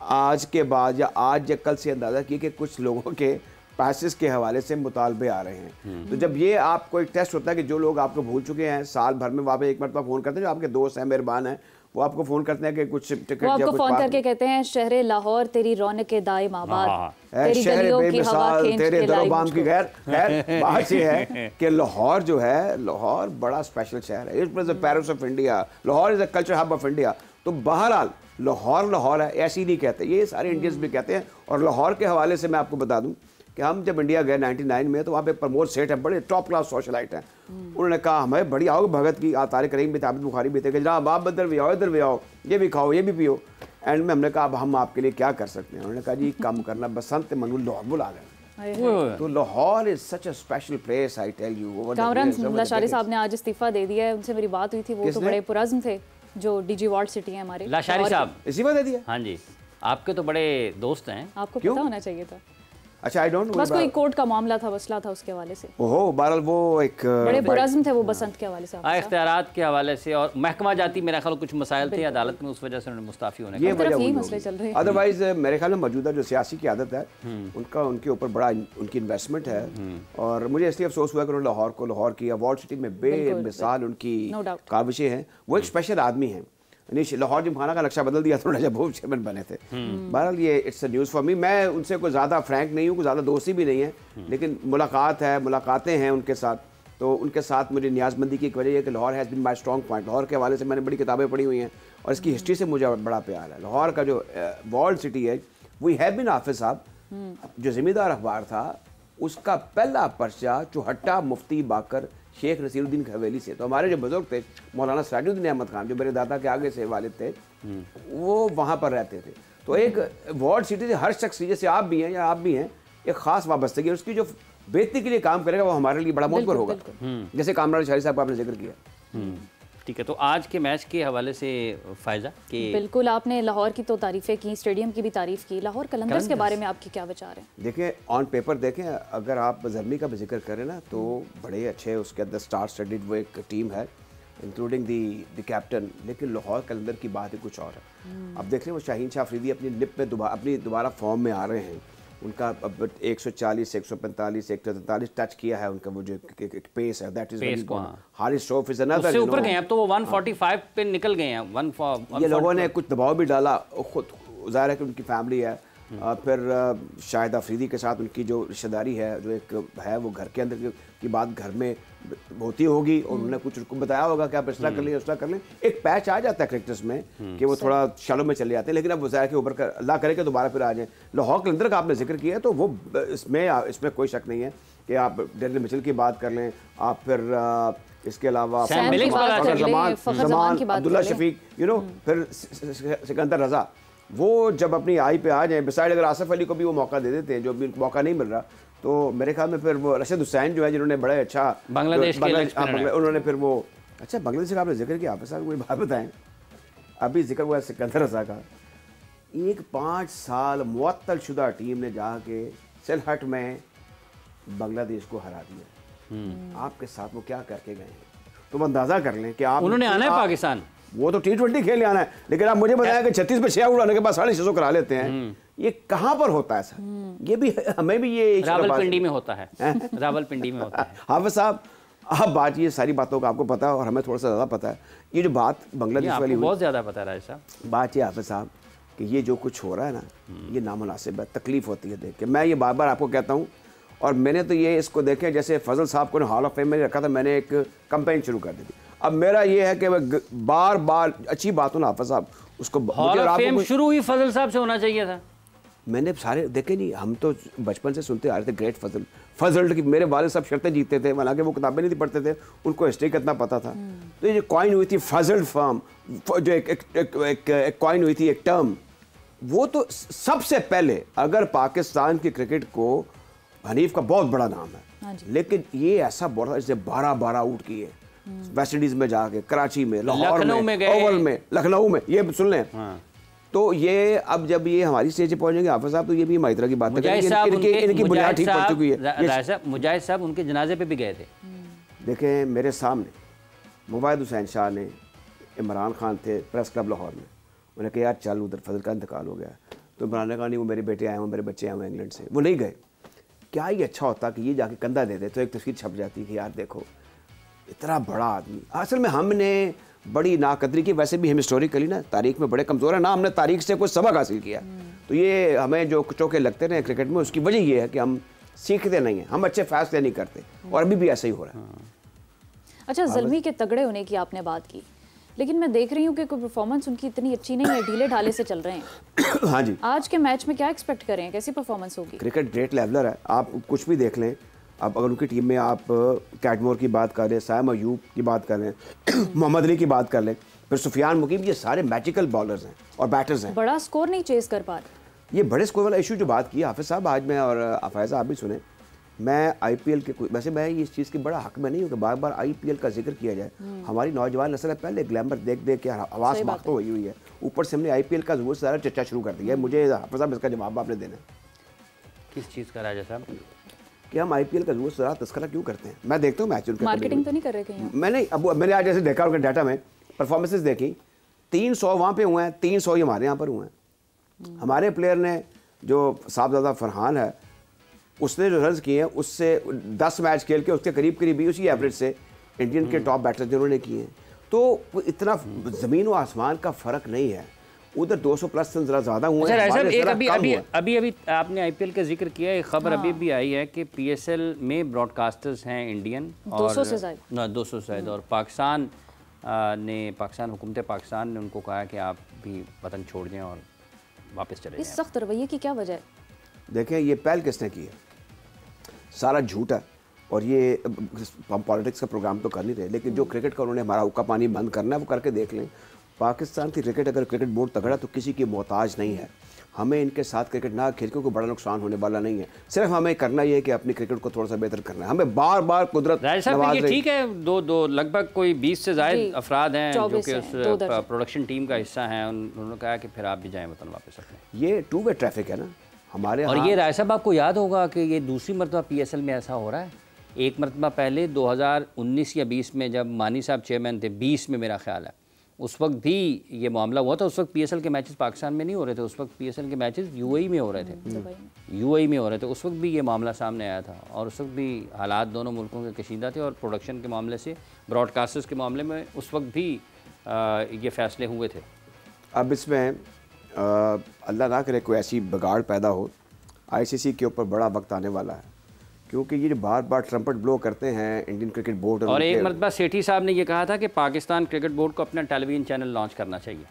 आज के बाद या आज या कल से अंदाज़ा किया कि कुछ लोगों के पैसेस के हवाले से मुतालबे आ रहे हैं। तो जब ये आपको एक टेस्ट होता है कि जो लोग आपको भूल चुके हैं, साल भर में वहाँ पे एक मरतबा फ़ोन करते हैं, जो आपके दोस्त हैं, मेहरबान हैं, वो आपको फ़ोन करते हैं कि कुछ टिकट, वो आपको फ़ोन करके कहते हैं शहरे लाहौर तेरी रौनक दाए माबाद, तेरी गलियों की हवा खींच के लाई मुझको। खैर बात ये है कि लाहौर जो है, लाहौर बड़ा स्पेशल शहर है। It is the Paris of India, Lahore is the culture hub of India. तो बहरहाल लाहौर है, ऐसे ही नहीं कहते, ये सारे इंडियंस भी कहते हैं। और लाहौर के हवाले से मैं आपको बता दूं कि हम जब इंडिया गए 99 में, तो वहाँ पे प्रमोद सेठ है, बड़े टॉप क्लास सोशलाइट हैं। उन्होंने कहा हमें बड़ी आओ भगत की, तारिक करीम भी, ताबिद बुखारी भी थे कि जनाब आप इधर भी आओ, इधर भी आओ, ये भी खाओ, ये भी पियो। एंड में हमने कहा अब हम आपके लिए क्या कर सकते हैं। उन्होंने कहा जी कम करना, बसंत मनु लाहौर बुला लें। तो Lahore is such a special place, I tell you. Kamran Lashari साहब ने आज इस्तीफा दे दिया है, उनसे मेरी बात हुई थी, वो तो बड़े पुरज़्म थे, जो डीजी वार्ड सिटी है हमारे लाशारी साहब। इस्तीफा दे दिया? हाँ जी, आपके तो बड़े दोस्त हैं। आपको पता होना चाहिए था। अच्छा आई डोंट नो, बस कोई कोर्ट का मामला था, मसला था, उसके हवाले से। ओहो, बहरहाल वो एक बड़े पुरज़्म थे वो बसंत के हवाले से, इख्तियारात के हवाले से, और महकमा जाती मेरा ख्याल कुछ मसाइल थे अदालत में, उस वजह से उन्होंने मुस्ताफ़ी होने ये वजह यही मसले चल रहे हैं। अदरवाइज मेरे ख्याल में मौजूदा जो सियासी की आदत है उनका, उनके ऊपर बड़ा उनकी इन्वेस्टमेंट है, और मुझे इसलिए अफसोस हुआ कि उन्होंने लाहौर की अवार्ड सिटी में बेमिसाल उनकी काविशें हैं। वो एक स्पेशल आदमी हैं। लाहौर जिमखाना का नक्शा बदल दिया था जब वो चेयरमैन बने थे। बहरहाल ये it's a news for me. मैं उनसे कोई ज़्यादा फ्रैंक नहीं हूँ, कोई ज़्यादा दोस्ती भी नहीं है, लेकिन मुलाकातें हैं उनके साथ। तो उनके साथ मुझे न्याज़मंदी की एक वजह है कि Lahore has been my strong point. Lahore के हवाले से मैंने बड़ी किताबें पढ़ी हुई हैं और इसकी हिस्ट्री से मुझे बड़ा प्यार है। लाहौर का जो वॉल्ड सिटी है, वी हैव बीन हाफिज़ साहब जो ज़मींदार अखबार था, उसका पहला पर्चा चौहट्टा मुफ्ती बाकर शेख नसीरुद्दीन की हवेली से। तो हमारे जो बुजुर्ग थे मौलाना सिराजुद्दीन अहमद खान, जो मेरे दादा के आगे से वालिद थे, वो वहाँ पर रहते थे। तो एक वार्ड सिटी से हर शख्स, जैसे आप भी हैं या आप भी हैं, एक ख़ास वाबस्तगी, उसकी जो बेहतरी के लिए काम करेगा वो हमारे लिए बड़ा मोहब्बत होगा। जैसे कामरान शाही साहब का आपने जिक्र किया। ठीक है, तो आज के मैच के हवाले से फ़ायज़ा कि बिल्कुल, आपने लाहौर की तो तारीफ़ें की, स्टेडियम की भी तारीफ़ की, लाहौर कलंदर्स के बारे में आपके क्या विचार हैं? देखिए, ऑन पेपर देखें, अगर आप ज़र्मी का भी जिक्र करें ना, तो बड़े अच्छे उसके अंदर स्टार स्टडीड वो एक टीम है, इंक्लूडिंग द कैप्टन। लेकिन लाहौर कलंदर की बात ही कुछ और है। अब देख लें, वो शाहीन शाह अफरीदी अपनी लिप में दोबारा फॉर्म में आ रहे हैं। उनका अब 140, 145, 143 टच किया है उनका, वो जो पेस है, that is Haris Rauf is another, उससे ऊपर गए हैं। अब तो वो 145 पे निकल गए हैं। ये लोगों ने कुछ दबाव भी डाला, खुद ज़ाहिर है कि उनकी फैमिली है, फिर शाहिद अफरीदी के साथ उनकी जो रिश्तेदारी है, जो एक है, वो घर के अंदर की बात घर में होती होगी, और उन्होंने कुछ उनको बताया होगा कि आप इस तरह कर लें, उस तरह कर लें। एक पैच आ जाता है क्रिकेटर्स में कि वो थोड़ा शैलो में चले जाते हैं, लेकिन अब वो ज़ाहिर के ऊपर अल्लाह करे कि दोबारा फिर आ जाए। लाहौर कलंदर का आपने जिक्र किया है, तो वो इसमें कोई शक नहीं है कि आप डेरिल मिचेल की बात कर लें, आप फिर इसके अलावा अब्दुल्ला शफीक, फिर सिकंदर रजा, वो जब अपनी आई पे आ जाए, बिसाइड अगर आसिफ अली को भी वो मौका दे देते हैं, जो भी मौका नहीं मिल रहा, तो मेरे ख्याल में फिर वो रशीद हुसैन जो है, जिन्होंने बड़ा अच्छा बांग्लादेश उन्होंने फिर वो, अच्छा बांग्लादेश का आपने जिक्र किया, आप साहब कोई बात बताएं, अभी जिक्र हुआ सिकंदर रजा का, एक 5 साल मुअत्तल शुदा टीम ने जाके सिलहट में बांग्लादेश को हरा दिया। आपके साथ वो क्या करके गए हैं, तुम अंदाजा कर लें कि आप, उन्होंने आना है पाकिस्तान, वो तो T20 खेलने आना है, लेकिन आप मुझे बताया कि 36 पे 6 उड़ाने के बाद 650 करा लेते हैं। ये कहाँ पर होता है सर? ये भी हमें भी ये रावलपिंडी में होता है। रावलपिंडी में होता है। हाफिज साहब, आप बात, ये सारी बातों का आपको पता है और हमें थोड़ा सा ज़्यादा पता है। ये जो बात बांग्लादेश वाली, बहुत ज़्यादा पता है राज साहब। बात ये हाफिज साहब कि ये जो कुछ हो रहा है ना, ये नामुनासिब है, तकलीफ होती है देख के। मैं ये बार बार आपको कहता हूँ, और मैंने तो ये इसको देखें, जैसे फजल साहब को हॉल ऑफ फेम में रखा था, मैंने एक कैंपेन शुरू कर दी थी। अब मेरा ये है कि मैं बार बार अच्छी बात हो ना हाफिज साहब, उसको हॉल ऑफ फेम शुरू ही फजल साहब से होना चाहिए था। मैंने सारे देखे नहीं, हम तो बचपन से सुनते आ रहे थे ग्रेट फजल की, मेरे वाले सब शर्तें जीतते थे, हालांकि वो किताबें नहीं थी पढ़ते थे, उनको हिस्ट्री कितना पता था। तो ये जो कॉइन हुई थी फजल फर्म, जो एक कॉइन हुई थी, एक टर्म, वो तो सबसे पहले, अगर पाकिस्तान की क्रिकेट को, हनीफ का बहुत बड़ा नाम है, लेकिन ये ऐसा बड़ा जिसने 12 आउट किए वेस्ट इंडीज में जाके, कराची में, लाहौर में, ओवल में, लखनऊ में, ये सुन लें। तो ये अब जब ये हमारी स्टेज पे पहुंचेंगे हाफिज साहब, तो ये भी माइत्रा की बात है, इनकी बुनियाद ठीक पड़ चुकी है। मुजाहिद साहब उनके जनाजे पे भी गए थे। देखें, मेरे सामने मुबाहिद हुसैन शाह ने, इमरान खान थे प्रेस क्लब लाहौर में, उन्होंने कहा यार चल, उधर फजल का इंतकाल हो गया। तो इमरान ने कहा नहीं, वो मेरे बेटे आए हैं, मेरे बच्चे आए हैं इंग्लैंड से, वो नहीं गए। क्या ये अच्छा होता कि ये जाके कंधा दे दे, तो एक तस्वीर छप जाती कि यार देखो इतना बड़ा आदमी। असल में हमने बड़ी नाकदरी की, वैसे भी हम हिस्टोरिकली ना तारीख में बड़े कमज़ोर है ना, हमने तारीख से कुछ सबक हासिल किया। तो ये हमें जो चौके लगते रहे क्रिकेट में, उसकी वजह ये है कि हम सीखते नहीं हैं, हम अच्छे फैसले नहीं करते, और अभी भी ऐसा ही हो रहा है। अच्छा, ज़ल्मी के तगड़े होने की आपने बात की, लेकिन मैं देख रही हूँ कि कोई परफॉर्मेंस उनकी इतनी अच्छी नहीं है, ढीले ढाले से चल रहे हैं। हाँ जी, आज के मैच में क्या एक्सपेक्ट करें, कैसी परफॉर्मेंस होगी? क्रिकेट ग्रेट लेवलर है, आप कुछ भी देख लें। अब अगर उनकी टीम में आप कैटमोर की बात कर लें, साइम अयूब की बात कर लें, मोहम्मद अली की बात कर लें, फिर सुफियान मुकीम, ये सारे मैजिकल बॉलर्स हैं और बैटर्स हैं। बड़ा स्कोर नहीं चेस कर पा रहे। ये बड़े स्कोर वाला इशू जो बात की हाफिज साहब, आज मैं, और अफायज़ा आप भी सुने, मैं IPL के, वैसे मैं इस चीज़ की बड़ा हक में नहीं हूँ कि बार बार IPL का जिक्र किया जाए। हमारी नौजवान नस्ल पहले ग्लैमर देख देख के आवाज़ माख्त हुई हुई है, ऊपर से हमने IPL का ज़रूर से ज़्यादा चर्चा शुरू कर दिया है। मुझे हाफिज साहब इसका जवाब आपने देना है। किस चीज़ का राजा साहब? कि हम IPL का रोज ज़रा तस्करा क्यों करते हैं? मैं देखता हूँ मैच उनका, मार्केटिंग तो नहीं कर रहे कहीं? मैंने मैंने आज जैसे देखा उनके डाटा में परफॉर्मेंसेस देखी, 300 वहाँ पे हुए हैं, 300 ही हमारे यहाँ पर हुए हैं। हमारे प्लेयर ने जो साहबजादा फरहान है, उसने जो रन्स किए हैं उससे 10 मैच खेल के उसके करीब करीब भी उसी एवरेज से इंडियन के टॉप बैटर जिन्होंने किए हैं। तो इतना ज़मीन व आसमान का फ़र्क नहीं है। उधर 200 प्लस रन ज़रा ज़्यादा हुए हैं, हमारे ज़रा कम हुए। अभी आपने IPL का जिक्र किया, एक खबर अभी भी आई है कि PSL में ब्रॉडकास्टर्स हैं इंडियन 200 से ज़्यादा, 200 से ज़्यादा, और पाकिस्तान हुकूमत पाकिस्तान ने उनको कहा कि आप भी वतन छोड़ दें और वापस चले जाएं। इस सख्त रवैये की क्या वजह है? देखें, ये पहल किसने की है? सारा झूठ है। और ये हम पॉलिटिक्स का प्रोग्राम तो कर नहीं रहे, लेकिन जो क्रिकेट का उन्होंने हमारा हुक्का पानी बंद करना है वो करके देख लें। पाकिस्तान की क्रिकेट, अगर क्रिकेट बोर्ड तगड़ा तो किसी की मोहताज नहीं है। हमें इनके साथ क्रिकेट ना खेल के कोई बड़ा नुकसान होने वाला नहीं है। सिर्फ हमें करना ये है कि अपनी क्रिकेट को थोड़ा सा बेहतर करना है। हमें बार बार कुदरत नवाज रही। ठीक है, दो लगभग कोई 20 से ज़ायद अफराद हैं जो कि उस प्रोडक्शन टीम का हिस्सा हैं। उन्होंने कहा कि फिर आप भी जाएँ वतन वापस अपने। ये 2 वे ट्रैफिक है ना हमारे। और ये राय साहब आपको याद होगा कि ये दूसरी मरतबा PSL में ऐसा हो रहा है। एक मरतबा पहले 2019 या 20 में जब मानी साहब चेयरमैन थे, 20 में मेरा ख्याल है, उस वक्त भी ये मामला हुआ था। उस वक्त PSL के मैचेस पाकिस्तान में नहीं हो रहे थे, उस वक्त PSL के मैचेस UAE में हो रहे थे, UAE में हो रहे थे। उस वक्त भी ये मामला सामने आया था और उस वक्त भी हालात दोनों मुल्कों के कशीदा थे। और प्रोडक्शन के मामले से, ब्रॉडकास्टर्स के मामले में उस वक्त भी ये फैसले हुए थे। अब इसमें अल्लाह ना करे कोई ऐसी बिगाड़ पैदा हो, ICC के ऊपर बड़ा वक्त आने वाला है, क्योंकि ये बार बार ट्रम्पट ब्लो करते हैं इंडियन क्रिकेट बोर्ड। और एक मरतबा सेठी साहब ने ये कहा था कि पाकिस्तान क्रिकेट बोर्ड को अपना टेलीविजन चैनल लॉन्च करना चाहिए,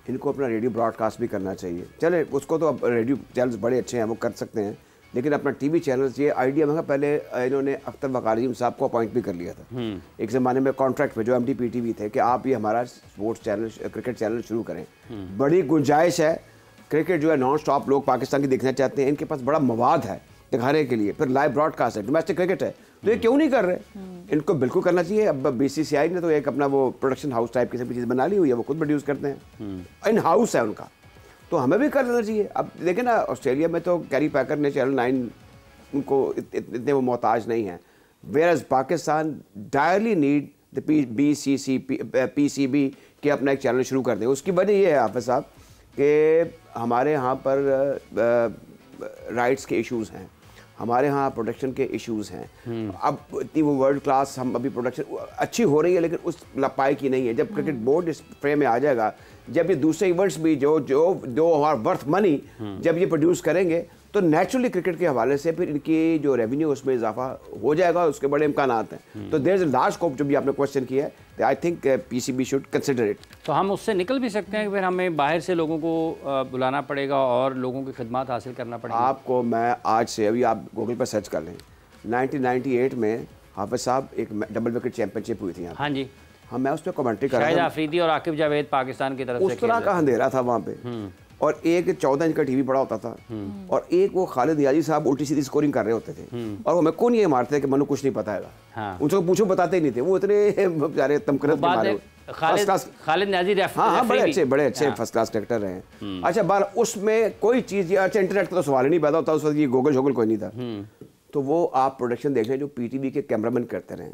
इनको अपना रेडियो ब्रॉडकास्ट भी करना चाहिए। चले, उसको तो अब रेडियो चैनल्स बड़े अच्छे हैं, वो कर सकते हैं, लेकिन अपना TV चैनल्स, ये आइडिया मैं पहले इन्होंने अख्तर वकारीम साहब को अपॉइंट भी कर लिया था एक ज़माने में कॉन्ट्रैक्ट पे, जो MDPTV थे, कि आप ये हमारा स्पोर्ट्स चैनल, क्रिकेट चैनल शुरू करें। बड़ी गुंजाइश है, क्रिकेट जो है नॉन स्टॉप लोग पाकिस्तान की देखना चाहते हैं, इनके पास बड़ा मवाद है दिखाने के लिए, फिर लाइव ब्रॉडकास्ट है, डोमेस्टिक क्रिकेट है, तो ये क्यों नहीं कर रहे? इनको बिल्कुल करना चाहिए। अब BCCI ने तो एक अपना वो प्रोडक्शन हाउस टाइप की सब चीज़ बना ली हुई है, वो खुद प्रोड्यूस करते हैं, इन हाउस है उनका, तो हमें भी कर लेना चाहिए। अब देखें ना, ऑस्ट्रेलिया में तो कैरी पैकर ने चैनल 9, उनको इतने वो मोहताज नहीं है, whereas Pakistan direly need the PCB के अपना एक चैनल शुरू कर दें। उसकी वजह ये है हाफिज़ साहब कि हमारे यहाँ पर राइट्स के इश्यूज़ हैं, हमारे यहाँ प्रोडक्शन के इश्यूज़ हैं। अब इतनी वो वर्ल्ड क्लास हम अभी प्रोडक्शन अच्छी हो रही है, लेकिन उस पाई की नहीं है। जब क्रिकेट बोर्ड इस फ्रेम में आ जाएगा, जब ये दूसरे इवेंट्स भी जो आर वर्थ मनी जब ये प्रोड्यूस करेंगे, तो नेचुरली क्रिकेट के हवाले से फिर इनकी जो रेवेन्यू उसमें इजाफा हो जाएगा, उसके बड़े इम्कानात हैं। तो there is a large scope, जो भी आपने क्वेश्चन किया है, I think PCB should consider it. तो हम उससे निकल भी सकते हैं कि फिर हमें बाहर से लोगों को बुलाना पड़ेगा और लोगों की खिदमत हासिल करना पड़ेगा। आपको मैं आज से, अभी आप गूगल पर सर्च कर लें, 1998 में हाफिज़ साहब एक डबल विकेट चैंपियनशिप हुई थी यहाँ। हाँ जी, हाँ, मैं उस पर कमेंट्री कर रहा था। शाहिद आफरीदी और आकिब जावेद पाकिस्तान की तरफ से, उस तरह का अंधेरा था वहाँ पे, और एक 14 इंच का TV पड़ा होता था, और एक वो खालिद नियाजी साहब उल्टी सीधी स्कोरिंग कर रहे होते थे, और वो मैं कौन ये मारते थे कि मनु कुछ नहीं पता है। हाँ। उनसे पूछो, बताते ही नहीं थे, वो इतने बेचारे तमकरत के मारे। खालिद नियाजी हाँ, बड़े अच्छे फर्स्ट क्लास क्रिकेटर रहे। अच्छा, बार उसमें कोई चीज़, अच्छा इंटरनेट का तो सवाल ही नहीं पैदा होता उस वक्त, ये गूगल शोगल कोई नहीं था। तो वो आप प्रोडक्शन देख लें जो PTV के कैमरामैन करते रहे।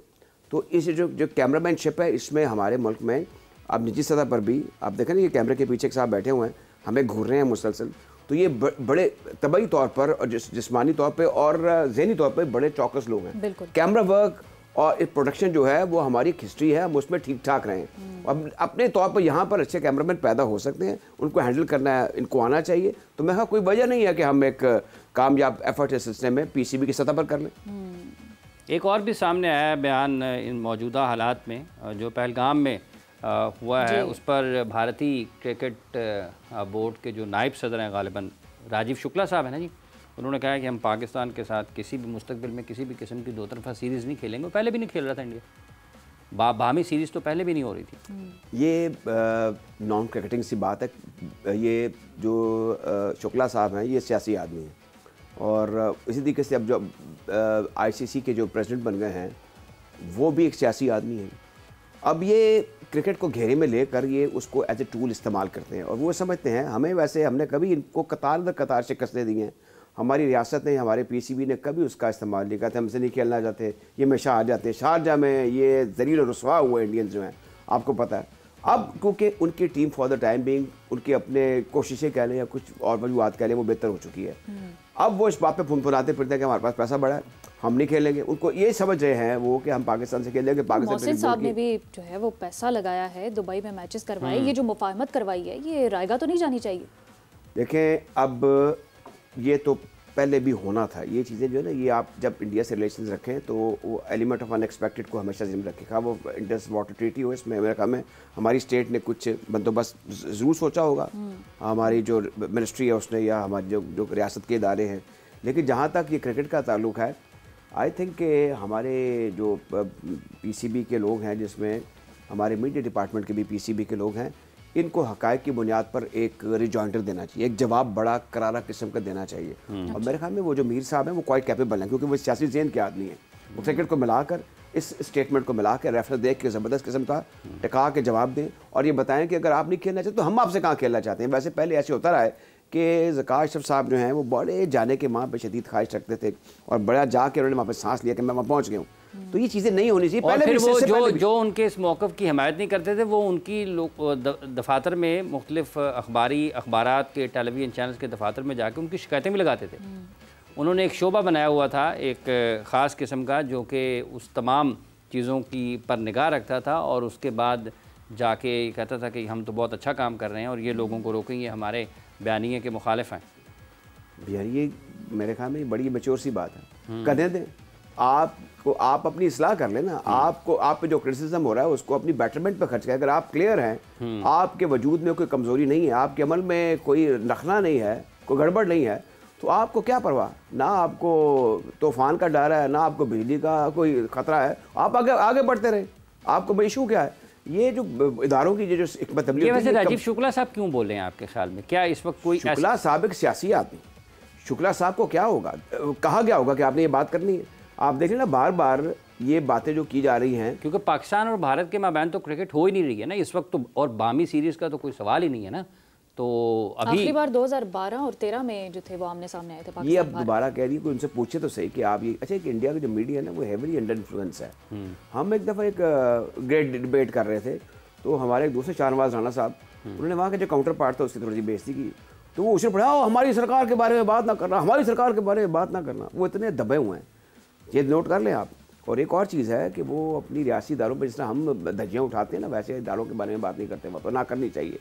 तो इस जो कैमरामैनशिप है, इसमें हमारे मुल्क में अब निजी सतह पर भी आप देखें ना, ये कैमरे के पीछे एक साहब बैठे हुए हैं, हमें घूर रहे हैं मुसलसल, तो ये बड़े तबई तौर पर और जिस्मानी तौर पे और ज़हनी तौर पे बड़े चौकस लोग हैं। कैमरा वर्क और एक प्रोडक्शन जो है वो हमारी हिस्ट्री है, हम उसमें ठीक ठाक रहें। अब अपने तौर पर यहाँ पर अच्छे कैमरामैन पैदा हो सकते हैं, उनको हैंडल करना है, इनको आना चाहिए। तो मैं कोई वजह नहीं है कि हम एक कामयाब एफर्ट इस सिलसिले में PCB की सतह पर कर लें। एक और भी सामने आया है बयान इन मौजूदा हालात में, जो पहलगाम में हुआ है, उस पर भारतीय क्रिकेट बोर्ड के जो नायब सदर हैं, गालिबन राजीव शुक्ला साहब हैं ना जी, उन्होंने कहा है कि हम पाकिस्तान के साथ किसी भी मुस्तकबिल में किसी भी किस्म की दो तरफा सीरीज़ नहीं खेलेंगे। पहले भी नहीं खेल रहा था इंडिया, बाहमी सीरीज़ तो पहले भी नहीं हो रही थी। ये नॉन क्रिकेटिंग सी बात है। ये जो शुक्ला साहब हैं, ये सियासी आदमी हैं, और इसी तरीके से अब जो ICC के जो प्रेसिडेंट बन गए हैं, वो भी एक सियासी आदमी हैं। अब ये क्रिकेट को घेरे में लेकर ये उसको एज ए टूल इस्तेमाल करते हैं, और वो समझते हैं हमें, वैसे हमने कभी इनको कतार दर कतार शिकस्तें दी हैं, हमारी रियासत ने, हमारे पीसीबी ने कभी उसका इस्तेमाल नहीं किया था। हमसे नहीं खेलना चाहते, ये हमेशा आ जाते हैं। शारजाह में ये ज़लील और रुसवा हुए इंडियंस जो हैं, आपको पता है। अब क्योंकि उनकी team for the time being, उनकी अपने कोशिशें कह लें या कुछ और वजूहत कह लें, वो बेहतर हो चुकी है। अब वो इस बात पे फुनफुनाते फिरते हैं कि हमारे पास पैसा बड़ा है, हम नहीं खेलेंगे। उनको ये समझ रहे हैं वो कि हम पाकिस्तान से खेलेंगे। मोहसिन साहब ने भी जो है वो पैसा लगाया है, दुबई में मैचेस करवाए, ये जो मुफाहमत करवाई है, ये रायगा तो नहीं जानी चाहिए? देखें, अब ये तो पहले भी होना था। ये चीज़ें जो है ना, ये आप जब इंडिया से रिलेशंस रखें तो वो एलिमेंट ऑफ अनएक्सपेक्टेड को हमेशा जिम्मे रखेगा। वो इंडस वाटर ट्रीटी हो, इसमें अमेरिका में हमारी स्टेट ने कुछ बंदोबस्त ज़रूर सोचा होगा, हमारी जो मिनिस्ट्री है उसने, या हमारे जो रियासत के इदारे हैं। लेकिन जहाँ तक ये क्रिकेट का ताल्लुक है, आई थिंक कि हमारे जो पीसीबी के लोग हैं, जिसमें हमारे मीडिया डिपार्टमेंट के भी पीसीबी के लोग हैं, इनको हकायक की बुनियाद पर एक रिजॉइंडर देना चाहिए, एक जवाब बड़ा करारा किस्म का देना चाहिए। और मेरे ख्याल में वो जो मीर साहब हैं वो क्वाइट कैपेबल हैं, क्योंकि वो सियासी ज़हन के आदमी हैं। वो क्रिकेट को मिलाकर, इस स्टेटमेंट को मिला के, रेफरेंस देख के ज़बरदस्त किस्म का टिका के जवाब दें और ये बताएं कि अगर आप नहीं खेलना चाहते तो हम आपसे कहाँ खेलना चाहते हैं। वैसे पहले ऐसे होता रहा है कि ज़का अशरफ साहब जो हैं वो बड़े जाने के वहाँ पे शदीद ख्वाहिश रखते थे और बड़ा जाके उन्होंने वहाँ पे सांस लिया कि मैं वहाँ पहुँच गया हूँ। तो ये चीज़ें नहीं होनी चाहिए। और पहले फिर वो जो उनके इस मौक़िफ़ की हिमायत नहीं करते थे, वो उनकी दफातर में मुख्तलिफ अखबारात के टेलीविज़न चैनल्स के दफातर में जाके उनकी शिकायतें भी लगाते थे। उन्होंने एक शोबा बनाया हुआ था, एक ख़ास किस्म का, जो कि उस तमाम चीज़ों की पर निगाह रखता था और उसके बाद जाके कहता था कि हम तो बहुत अच्छा काम कर रहे हैं और ये लोगों को रोकें, ये हमारे बयानिए के मुखालिफ हैं। यार ये मेरे ख्याल में बड़ी मैच्योर सी बात है। कदें दें आपको, आप अपनी इस्लाह कर लेना। आपको, आप पे जो क्रिटिसिज्म हो रहा है उसको अपनी बेटरमेंट पे खर्च करें। अगर आप क्लियर हैं, आपके वजूद में कोई कमज़ोरी नहीं है, आपके अमल में कोई नखना नहीं है, कोई गड़बड़ नहीं है, तो आपको क्या परवाह। ना आपको तूफ़ान का डर है, ना आपको बिजली का कोई ख़तरा है, आप आगे आगे बढ़ते रहे। आपको इशू क्या है? ये जो इदारों की जो ये वैसे राजीव शुक्ला साहब क्यों बोल रहे हैं आपके ख्याल में? क्या इस वक्त कोई शुक्ला साहब एक सियासी आदमी, शुक्ला साहब को क्या होगा, कहा गया होगा कि आपने ये बात करनी है? आप देखें ना, बार बार ये बातें जो की जा रही हैं, क्योंकि पाकिस्तान और भारत के माबैन तो क्रिकेट हो ही नहीं रही है ना इस वक्त तो, और बामी सीरीज़ का तो कोई सवाल ही नहीं है ना। तो अभी आखिरी बार 2012 और 13 में जो थे वो आमने सामने आए थे पाकिस्तान। ये अब दोबारा कह रही है, कोई उनसे पूछे तो सही कि आप ये, अच्छा कि इंडिया का जो मीडिया है ना वो हेवीली अंडर इन्फ्लुएंस है। हम एक दफ़ा एक ग्रेट डिबेट कर रहे थे, तो हमारे एक दूसरे शाहनवाज राणा साहब, उन्होंने वहाँ के जो काउंटर पार्ट था उसकी थोड़ी सी बेइज्जती की। तो वो उसे पढ़ा, हमारी सरकार के बारे में बात ना करना, हमारी सरकार के बारे में बात ना करना। वो इतने दबे हुए हैं, ये नोट कर लें आप। और एक और चीज़ है कि वो अपनी रियासी इदारों पर जिस तरह हम धज्जियाँ उठाते हैं ना, वैसे इदारों के बारे में बात नहीं करते, वो ना करनी चाहिए।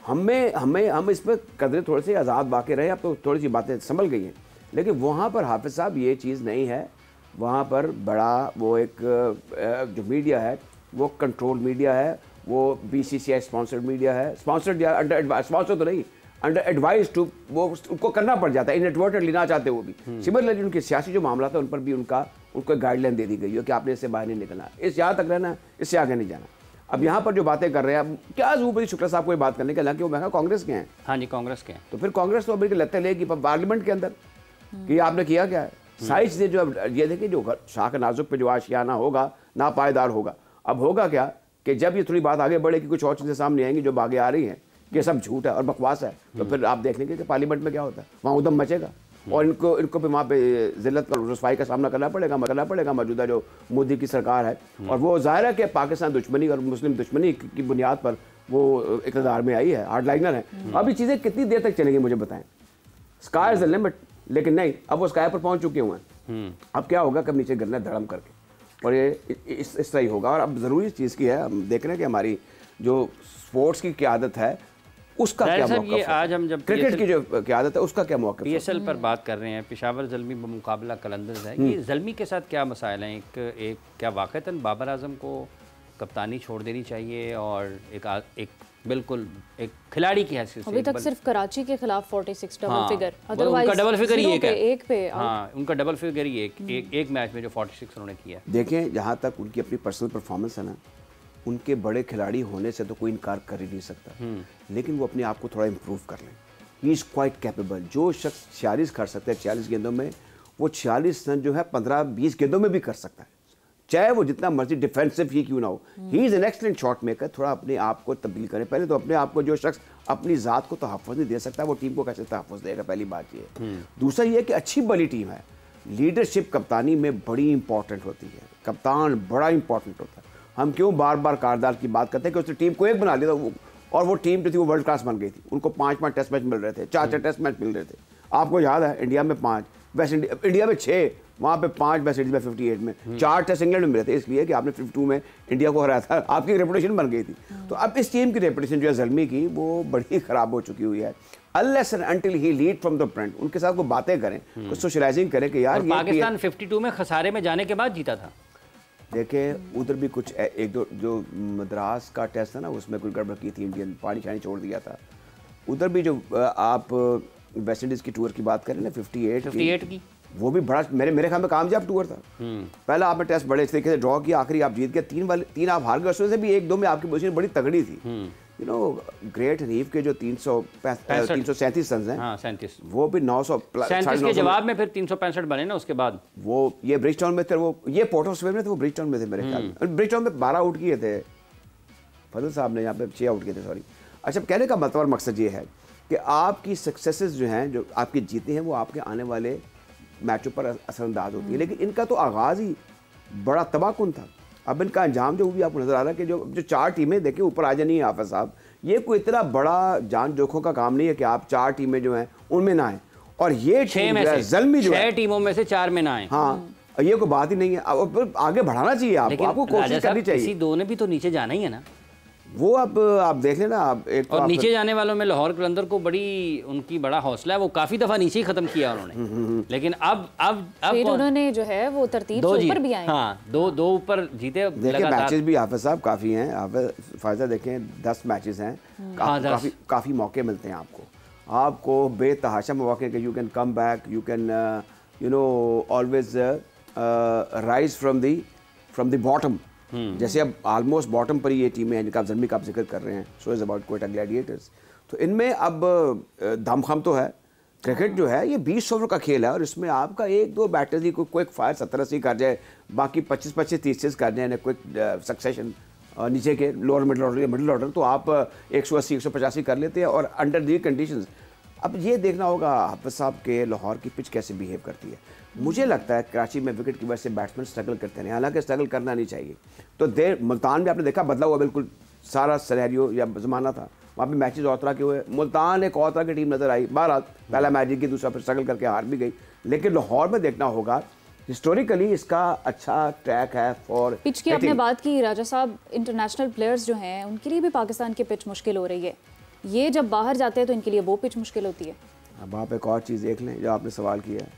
हम इस पर कदरे थोड़े से आज़ाद बाकी रहे। अब तो थोड़ी सी बातें संभल गई हैं, लेकिन वहाँ पर हाफिज़ साहब ये चीज़ नहीं है। वहाँ पर बड़ा वो एक जो मीडिया है वो कंट्रोल मीडिया है, वो BCCI स्पॉन्सर्ड मीडिया है, स्पॉन्सर्ड या अंडर स्पॉन्सर तो नहीं, अंडर एडवाइज टू, वो उनको करना पड़ जाता है इनएडवर्टेंटली, ना चाहते वो भी। सिमिलरली उनके सियासी जो मामला था उन पर भी उनको गाइडलाइन दे दी गई है कि आपने इससे बाहर नहीं निकलना, इस यहाँ तक रहना, इससे आगे नहीं जाना। अब यहाँ पर जो बातें कर रहे हैं, अब क्या जरूरत है शुक्ला साहब को ये बात करने के, हालांकि वो मैं कांग्रेस के हैं। हाँ जी, कांग्रेस के हैं। तो फिर कांग्रेस तो अभी लगते लेगी पार्लियामेंट के अंदर कि आपने किया क्या है। सारी चीज़ें जो ये देखिए, जो शाह नाजुक पे जो आशियाना होगा, ना पायदार होगा। अब होगा क्या कि जब ये थोड़ी बात आगे बढ़ेगी, कुछ और चीज़ें सामने आएंगी जो आगे आ रही हैं कि सब झूठ है और बकवास है, तो फिर आप देख लेंगे कि पार्लियामेंट में क्या होता है, वहाँ उदम मचेगा और इनको भी वहाँ पे जिल्लत और रुसवाई का सामना करना पड़ेगा मौजूदा जो मोदी की सरकार है। और वो ज़ाहिर है कि पाकिस्तान दुश्मनी और मुस्लिम दुश्मनी की बुनियाद पर वो इक़्तिदार में आई है, हार्डलाइनर है। अब ये चीज़ें कितनी देर तक चलेंगी मुझे बताएं। स्काई इज़ द लिमिट, लेकिन नहीं, अब वो स्काई पर पहुँच चुके हुए हैं। अब क्या होगा, कब नीचे गिरना धड़म करके, और ये इस तरह ही होगा। और अब ज़रूरी चीज़ की है, हम देख रहे हैं कि हमारी जो स्पोर्ट्स की क़यादत है उसका क्या मौक़िफ़ है। आज हम जब क्रिकेट की जो क़यादत है उसका क्या मौक़िफ़ है। PSL पर बात कर रहे हैं, पेशावर ज़ल्मी मुकाबला कलंदर्स है, ये ज़ल्मी के साथ क्या मसाइल हैं? एक क्या वाक़तन बाबर आज़म को कप्तानी छोड़ देनी चाहिए और एक बिल्कुल एक खिलाड़ी की हैसियत से? अभी तक सिर्फ कराची के खिलाफ 46 डबल फिगर, उनका डबल फिगर ही एक पे हाँ, उनका डबल फिगर ही एक मैच में जो 46 उन्होंने किया। देखें, जहाँ तक उनकी अपनी पर्सनल परफॉर्मेंस है ना, उनके बड़े खिलाड़ी होने से तो कोई इनकार कर ही नहीं सकता, लेकिन वो अपने आप को थोड़ा इम्प्रूव कर लें। He is quite capable. जो शख्स 46 कर सकता है 46 गेंदों में, वो 46 रन जो है 15-20 गेंदों में भी कर सकता है। चाहे वो जितना मर्जी डिफेंसिव ही क्यों ना हो, he is an excellent shot maker. थोड़ा अपने आप को तब्दील करें। पहले तो अपने आप को, जो शख्स अपनी ज़ात को तहफ़्फ़ुज़ नहीं दे सकता वो टीम को कैसे तहफ़्फ़ुज़ देगा, पहली बात ये। दूसरा ये कि अच्छी बड़ी टीम है, लीडरशिप कप्तानी में बड़ी इंपॉर्टेंट होती है, कप्तान बड़ा इंपॉर्टेंट होता है। हम क्यों बार बार कारदार की बात करते हैं कि उसने टीम को एक बना लिया था, और वो टीम जो थी वो वर्ल्ड क्लास बन गई थी। उनको 5-5 टेस्ट मैच मिल रहे थे, 4-4 टेस्ट मैच मिल रहे थे। आपको याद है इंडिया में 5, वेस्ट इंडिया में 6, वहाँ पे 5 वेस्ट इंडीज में 58 में, 4 टेस्ट इंग्लैंड में मिले थे, इसलिए कि आपने 52 में इंडिया को हराया था, आपकी रेपुटेशन बन गई थी। तो अब इस टीम की रेपुटेशन जो है ज़ल्मी की, वो बड़ी ख़राब हो चुकी हुई है। Unless and until he lead from the front, उनके साथ वो बातें करें, कुछ सोशलाइजिंग करें कि यार पाकिस्तान 52 में खसारे में जाने के बाद जीता था। देखें उधर भी कुछ एक दो जो मद्रास का टेस्ट था ना, उसमें कुछ गड़बड़ की थी, इंडियन पानी शानी छोड़ दिया था। उधर भी जो आप वेस्ट इंडीज़ की टूर की बात करें ना, 58 की, वो भी बड़ा मेरे ख्याल में कामयाब टूर था। पहला आपने टेस्ट बड़े तरीके से ड्रॉ किया, आखिरी आप जीत गए, 3 आप हार गए, उसमें से भी 1-2 में आपकी पोजीशन बड़ी तगड़ी थी। यू नो ग्रेट हनीफ के जो 337 रन हैं, हाँ 37, वो भी 937 के जवाब में फिर 365 बने ना उसके बाद। वो ये ब्रिजटाउन में थे, वो ये पोर्ट ऑफ स्पेन में थे, वो ब्रिजटाउन में थे मेरे ख्याल में। ब्रिजटाउन में 12 आउट किए थे फजल साहब ने, यहाँ पे 6 आउट किए थे, सॉरी। अच्छा, कहने का मतलब और मकसद ये है कि आपकी सक्सेसेस जो हैं, जो आपकी जीतें हैं, वो आपके आने वाले मैचों पर असरअंदाज होती है। लेकिन इनका तो आगाज़ ही बड़ा तबाहकुन था। अब इनका अंजाम जो भी आपको नजर आ रहा है कि जो 4 टीमें देखिए ऊपर आ जानी है हाफिज साहब, ये कोई इतना बड़ा जान जोखों का काम नहीं है कि आप 4 टीमें जो हैं उनमें ना आए, और ये 6 टीमों में से 4 में ना आए। हाँ, ये कोई बात ही नहीं है। अब आगे बढ़ाना चाहिए, आपको कोशिश करनी चाहिए। किसी दो ने भी तो नीचे जाना ही है ना। वो अब आप देख लेना, आप एक और नीचे जाने वालों में लाहौर कलंदर को उनकी बड़ा हौसला है, वो काफी दफा नीचे ही खत्म किया उन्होंने। लेकिन अब उन्होंने जो है वो तरतीब से ऊपर भी आए। हाँ, दो ऊपर जीते। देखिए मैचेस भी हाफिज साहब काफी हैं, हाफिज फायदा देखें 10 मैचेस हैं, काफी मौके मिलते हैं आपको बेतहाशा मौके के। You can come back, you can you know always rise from the bottom. जैसे अब ऑलमोस्ट बॉटम पर ये टीमें हैं जिनका ज़ल्मी का आप जिक्र कर रहे हैं, so is about Quetta Gladiators. तो इनमें अब दमखम तो है। क्रिकेट जो है ये 20 ओवर का खेल है, और इसमें आपका 1-2 बैटर्स ही क्विक फायर 70-80 कर जाए, बाकी 25-25 30 कर जाए, क्विक सक्सेशन नीचे के लोअर मिडिल ऑर्डर, तो आप 180-185 कर लेते हैं, और अंडर दी कंडीशंस। अब ये देखना होगा हाफिज साहब के लाहौर की पिच कैसे बिहेव करती है। मुझे लगता है कराची में विकेट की वजह से बैट्समैन स्ट्रगल करते हैं, हालांकि स्ट्रगल करना नहीं चाहिए। तो मुल्तान में आपने देखा बदला हुआ बिल्कुल सारा सिनेरियो या ज़माना था, वहाँ पे मैचेस और तरह के हुए। मुल्तान एक और तरह की टीम नज़र आई, बहरहाल पहला मैच जीत की, दूसरा फिर स्ट्रगल करके हार भी गई। लेकिन लाहौर में देखना होगा, हिस्टोरिकली इसका अच्छा ट्रैक है फॉर पिच की। आपने बात की राजा साहब, इंटरनेशनल प्लेयर्स जो हैं उनके लिए भी पाकिस्तान की पिच मुश्किल हो रही है। ये जब बाहर जाते हैं तो इनके लिए वो पिच मुश्किल होती है। अब आप एक और चीज़ देख लें जो आपने सवाल किया है,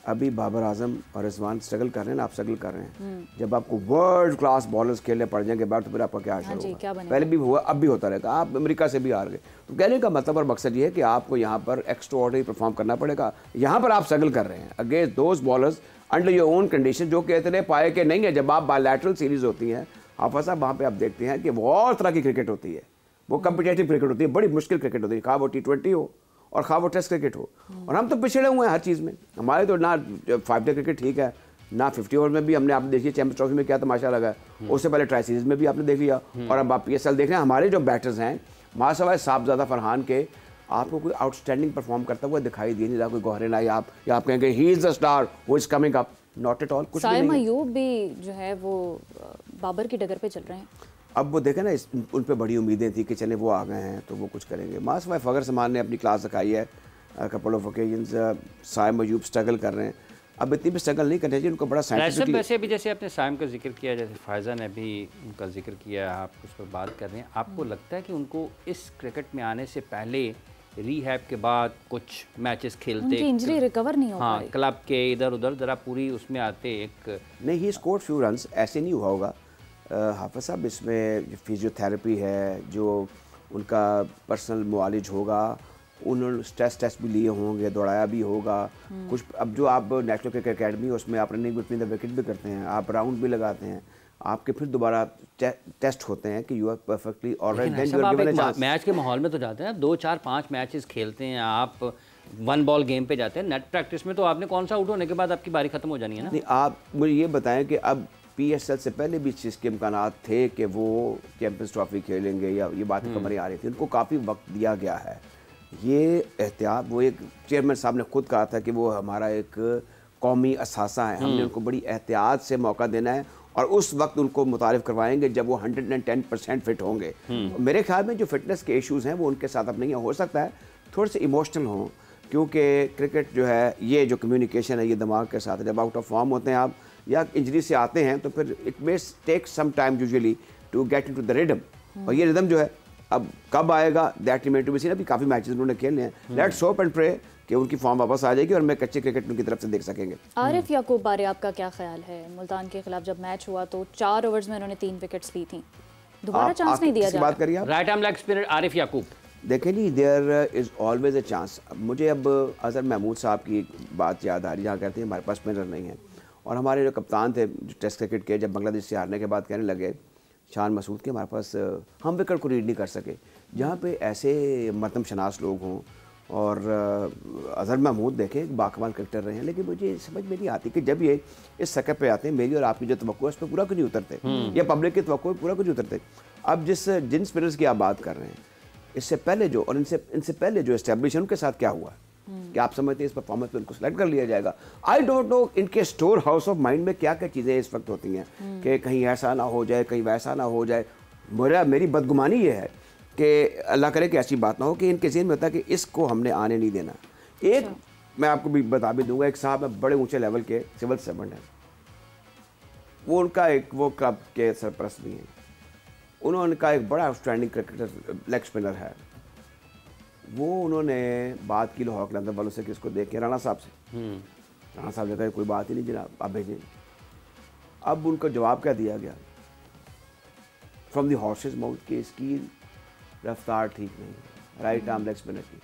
अभी बाबर आजम और रिजवान स्ट्रगल कर रहे हैं ना, आप स्ट्रगल कर रहे हैं। जब आपको वर्ल्ड क्लास बॉलर्स खेलने पड़ जाएंगे बाद, तो फिर आपका क्या हासिल होगा? पहले भी हुआ, अब भी होता रहेगा। आप अमेरिका से भी हार गए। तो कहने का मतलब और मकसद ये है कि आपको यहाँ पर एक्स्ट्राऑर्डिनरी परफॉर्म करना पड़ेगा। यहाँ पर आप स्ट्रगल कर रहे हैं against those bowlers under your own condition, जो कहते हैं पाए के नहीं है। जब आप बायलैटरल सीरीज होती हैं हाफिज साहब, वहाँ पर आप देखते हैं कि वो और तरह की क्रिकेट होती है, वो कम्पिटेटिव क्रिकेट होती है, बड़ी मुश्किल क्रिकेट होती है, खा वो T20 हो और खा वो टेस्ट क्रिकेट हो। और हम तो पिछड़े हुए हैं हर चीज़ में। हमारे तो ना 5 डे क्रिकेट ठीक है, ना 50 ओवर में भी हमने, आप देखिए चैंपियंस ट्रॉफी में क्या तमाशा लगा है, उससे पहले ट्राई सीरीज में भी आपने देख लिया, और अब आप PSL देख रहे हैं। हमारे जो बैटर्स हैं माशाअल्लाह साहबजादा फरहान के, आपको कोई आउटस्टैंडिंग परफॉर्म करता हुआ दिखाई दिए नहीं रहा, कोई गौहरे ना, आप या आप कहेंगे he is the star who is coming up, not at all. कुछ साइम अयूब भी जो है वो बाबर की डगर पे चल रहे हैं। अब वो देखें ना, उन पर बड़ी उम्मीदें थी कि चले वो आ गए हैं तो वो कुछ करेंगे। माशाअल्लाह फ़खर समान ने अपनी क्लास दिखाई है, couple of occasions. Saim Ayub struggle कर रहे हैं, अब इतनी भी स्ट्रगल नहीं करनी चाहिए, उनको बड़ा साइंटिफिकली। वैसे भी जैसे आपने साइम का जिक्र किया, जैसे फायजा ने भी उनका जिक्र किया, आप उस पर बात कर रहे हैं, आपको लगता है कि उनको इस क्रिकेट में आने से पहले रीहैब के बाद कुछ मैचेस खेलते, इंजरी रिकवर नहीं हो हाँ, क्लब के इधर उधर ज़रा पूरी उसमें आते एक नहीं, ही स्कोर्ड फ्यू रन्स, ऐसे नहीं हुआ होगा हाफिज साहब। इसमें फिजियोथेरेपी है, जो उनका पर्सनल मुआलिज होगा, उन्होंने स्ट्रेस टेस्ट भी लिए होंगे, दौड़ाया भी होगा कुछ। अब जो आप नेशनल क्रिकेट अकेडमी, उसमें आप रनिंग बिटवीन द विकेट भी करते हैं, आप राउंड भी लगाते हैं, आपके फिर दोबारा टेस्ट होते हैं कि you are perfectly alright. Match के माहौल में तो जाते हैं, 2 4 5 मैचेस खेलते हैं, आप 1 बॉल गेम पे जाते हैं। नेट प्रैक्टिस में तो आपने कौन सा आउट होने के बाद आपकी बारी खत्म हो जानी है ना। नहीं, आप मुझे ये बताएं कि अब PSL से पहले भी इस चीज़ के इम्कान थे कि वो चैम्पियंस ट्रॉफी खेलेंगे या ये बातें कमरें आ रही थी, उनको काफ़ी वक्त दिया गया है। ये एहतियात, वो एक चेयरमैन साहब ने खुद कहा था कि वो हमारा एक कौमी असासा है, हमने उनको बड़ी एहतियात से मौका देना है और उस वक्त उनको मुतारिफ करवाएंगे जब वो 110% फिट होंगे। मेरे ख्याल में जो फिटनेस के इश्यूज़ हैं वो उनके साथ अब नहीं हो सकता है, थोड़े से इमोशनल हों, क्योंकि क्रिकेट जो है ये जो कम्युनिकेशन है ये दिमाग के साथ है। जब आउट ऑफ फॉर्म होते हैं आप या इंजरी से आते हैं तो फिर it may take some time usually to get into the rhythm, और ये रिदम जो है अब कब आएगा that remain to be seen. अभी काफ़ी मैचेस उन्होंने खेले हैं, लेट्स होप एंड प्रे कि उनकी फॉर्म वापस आ जाएगी और मैं कच्चे क्रिकेट उनकी तरफ से देख सकेंगे। आरिफ याकूब बारे आपका क्या ख्याल है? मुल्तान के खिलाफ जब मैच हुआ तो 4 ओवर्स में उन्होंने 3 विकेट्स ली थी, दोबारा चांस नहीं दिया बात करिए आप। Right arm leg spinner Arif Yaqoob. देखें जी, there is always a chance. मुझे अब अजहर महमूद साहब की बात याद आ रही, जहाँ कहते हैं हमारे पास स्पिनर नहीं है, और हमारे जो कप्तान थे जो टेस्ट क्रिकेट के, जब बांग्लादेश से हारने के बाद कहने लगे शान मसूद के हमारे पास हम विकेट को रीड नहीं कर सके। जहाँ पे ऐसे मरतम शनास लोग हों, और अजहर महमूद देखें बाकमाल क्रिकेटर रहे हैं, लेकिन मुझे समझ में नहीं आती कि जब ये इस सक़्क़त पे आते हैं, मेरी और आपकी जो तवक्को है उस पर पूरा क्यों नहीं उतरते, या पब्लिक की तवक्को पूरा क्यों नहीं उतरते। अब जिन स्पिनर्स की आप बात कर रहे हैं, इससे पहले जो और इनसे पहले जो एस्टेब्लिश है उनके साथ क्या हुआ, क्या आप समझते हैं इस परफॉर्मेंस पे उनको सेलेक्ट कर लिया जाएगा? आई डोंट नो इनके स्टोर हाउस ऑफ माइंड में क्या क्या चीज़ें इस वक्त होती हैं कि कहीं ऐसा ना हो जाए, कहीं वैसा ना हो जाए। मेरी बदगुमानी ये है कि अल्लाह करे कि ऐसी बात ना हो कि इनके ज़हन में होता है कि इसको हमने आने नहीं देना। एक मैं आपको भी बता भी दूंगा, एक साहब है बड़े ऊँचे लेवल के सिविल सर्वेंट हैं, वो उनका एक वो क्लब के सरपरस्त भी हैं, उन्होंने का एक बड़ा आउटस्टैंडिंग क्रिकेटर लेग स्पिनर है, वो उन्होंने बात की लाहौर कलंदर वालों से, किसको देख के, राणा साहब से। राणा साहब ने कहा कोई बात ही नहीं जनाब, आप भेजें। अब उनको जवाब क्या दिया गया फ्रॉम द हॉर्सेस माउथ कि इसकी रफ्तार ठीक नहीं, राइट आर्म लेग स्पिनर की,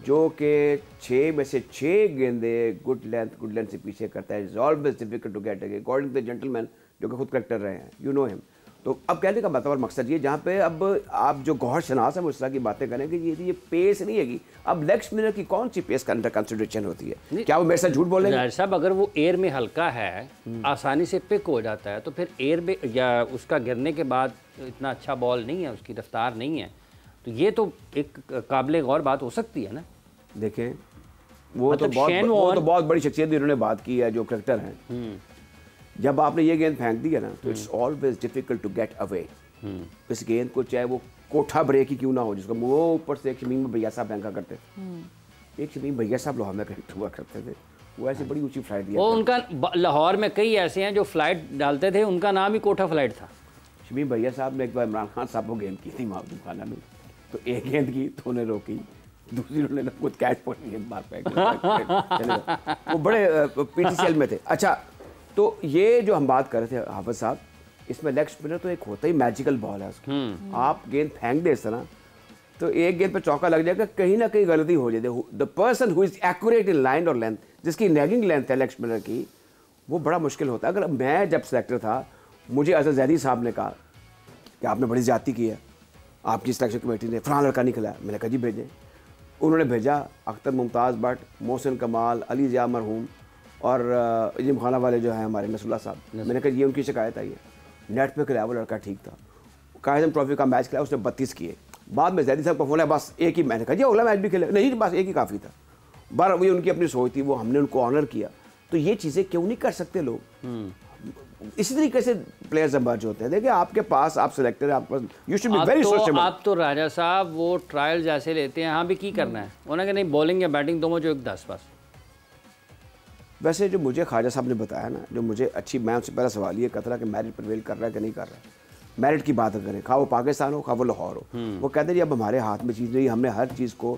जो कि 6 में से 6 गेंदे गुड लेंथ से पीछे करता है। Is always difficult to get again according to the gentleman जो कि खुद क्रिकेटर रहे हैं, यू नो हिम। तो अब कहने का मतलब और मकसद ये, जहाँ पे अब आप जो गौहर शनास है वो इस तरह की बातें करें कि ये पेस नहीं है। अब लेग स्पिनर की कौन सी पेस का अंडर कंसिडरेशन होती है? क्या वो मेरे साथ झूठ बोलेंगे? जाहिर साहब, अगर वो एयर में हल्का है, आसानी से पिक हो जाता है, तो फिर एयर में या उसका गिरने के बाद इतना अच्छा बॉल नहीं है, उसकी रफ्तार नहीं है, तो ये तो एक काबिल गौर बात हो सकती है ना। देखें वो तो बहुत बड़ी शख्सियत उन्होंने बात की है जो क्रिकेटर हैं। जब आपने ये गेंद फेंक दी है ना तो it's always difficult to get away. इस गेंद को चाहे वो कोठा ब्रेक ही क्यों ना हो, जिसका वो ऊपर से एक शमीम भैया साहब फेंका करते, एक शमीम भैया साहब लाहौर में कनेक्ट हुआ करते थे, वो ऐसी बड़ी ऊंची फ्लाइट दिया। वो उनका लाहौर में कई ऐसे हैं जो फ्लाइट डालते थे, उनका नाम ही कोठा फ्लाइट था। शमीम भैया साहब ने एक बार इमरान खान साहब को गेंद की थी माहबूब खाना में, तो एक गेंद की तो उन्हें रोकी, दूसरी उन्होंने खुद कैच पॉइंट गेंद मार पाए, वो बड़े PTCL में थे। अच्छा, तो ये जो हम बात कर रहे थे हाफिज साहब, इसमें लेग स्पिनर तो एक होता ही मैजिकल बॉल है उसकी। आप गेंद फेंक दे ना तो एक गेंद पे चौका लग जाएगा, कहीं ना कहीं गलती हो जाती है। The person who is accurate in line और लेंथ, जिसकी नैगिंग लेंथ है लेग स्पिनर की, वो बड़ा मुश्किल होता है। अगर मैं जब सेलेक्टर था, मुझे अजहर जैदी साहब ने कहा कि आपने बड़ी ज्यादती की है, आपकी सिलेक्शन कमेटी ने फलां लड़का नहीं खिलाया, मैंने कहा जी भेजें। उन्होंने भेजा अख्तर मुमताज़ भट्ट, मोहसिन कमाल, अली ज़िया मरहूम और जिम खाना वाले जो हैं हमारे नसरुल्लाह साहब। मैंने कहा ये उनकी शिकायत आई है, नेट पे खिलाया वो लड़का ठीक था, कायदम ट्रॉफी का मैच खिलाया, उसने 32 किए। बाद में जैदी साहब का फोन है, बस एक ही, मैंने कहा जी अगला मैच भी खेले, नहीं बस एक ही काफ़ी था। बार वही उनकी अपनी सोच थी, वो हमने उनको ऑनर किया। तो ये चीज़ें क्यों नहीं कर सकते लोग? इसी तरीके से प्लेयर्स एमर्ज होते हैं। देखिए आपके पास, आप सिलेक्टर, आप you should be very social. आप तो राजा साहब वो ट्रायल जैसे लेते हैं, यहाँ भी की करना है, उन्होंने नहीं बॉलिंग या बैटिंग दोनों जो 10 बस। वैसे जो मुझे ख्वाजा साहब ने बताया ना, जो मुझे अच्छी, मैं उनसे पहला सवाल ये करता कि मैरिट प्रवेल कर रहा है कि नहीं कर रहा है। मैरिट की बात करें, खा वो पाकिस्तान हो खा वो लाहौर हो, वो कहते हैं जी अब हमारे हाथ में चीज़ नहीं, हमने हर चीज़ को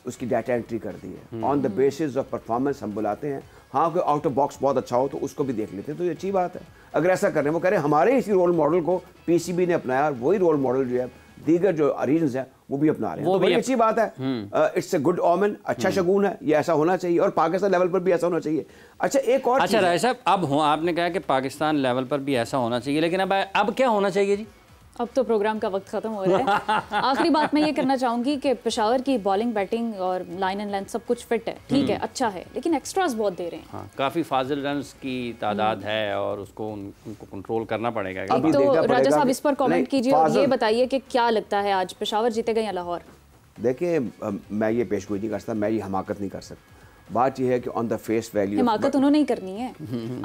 उसकी डाटा एंट्री कर दी है, on the basis of performance हम बुलाते हैं। हाँ, कोई आउट ऑफ बॉक्स बहुत अच्छा हो तो उसको भी देख लेते हैं, तो ये अच्छी बात है। अगर ऐसा कर रहे हैं, वो कह रहे हैं हमारे इसी रोल मॉडल को PCB ने अपनाया, और वही रोल मॉडल जो है दीगर जो रीजन्स हैं वो भी अपना रहे हैं, वो बड़ी अच्छी बात है। इट्स ए गुड ओमेन, अच्छा शगुन है, ये ऐसा होना चाहिए, और पाकिस्तान लेवल पर भी ऐसा होना चाहिए। अच्छा, एक और अच्छा राय साहब, अब आपने कहा कि पाकिस्तान लेवल पर भी ऐसा होना चाहिए, लेकिन अब क्या होना चाहिए जी? अब तो प्रोग्राम का वक्त खत्म हो रहा है। आखिरी बात मैं ये करना चाहूंगी कि पेशावर की बॉलिंग, बैटिंग और लाइन एंड लेंथ सब कुछ फिट है, ठीक है, अच्छा है, लेकिन एक्स्ट्रास बहुत दे रहे हैं। हाँ, काफ़ी फाजिल रन्स की तादाद है और उसको उनको कंट्रोल करना पड़ेगा। एक तो राजा साहब इस पर कमेंट कीजिए और ये बताइए कि क्या लगता है आज पेशावर जीतेगा या लाहौर? देखिए मैं ये पेशगोई नहीं कर सकता, मैं ये हमाकत नहीं कर सकता। बात यह है कि ऑन द फेस वैल्यू हिमाकत उन्होंने ही करनी है,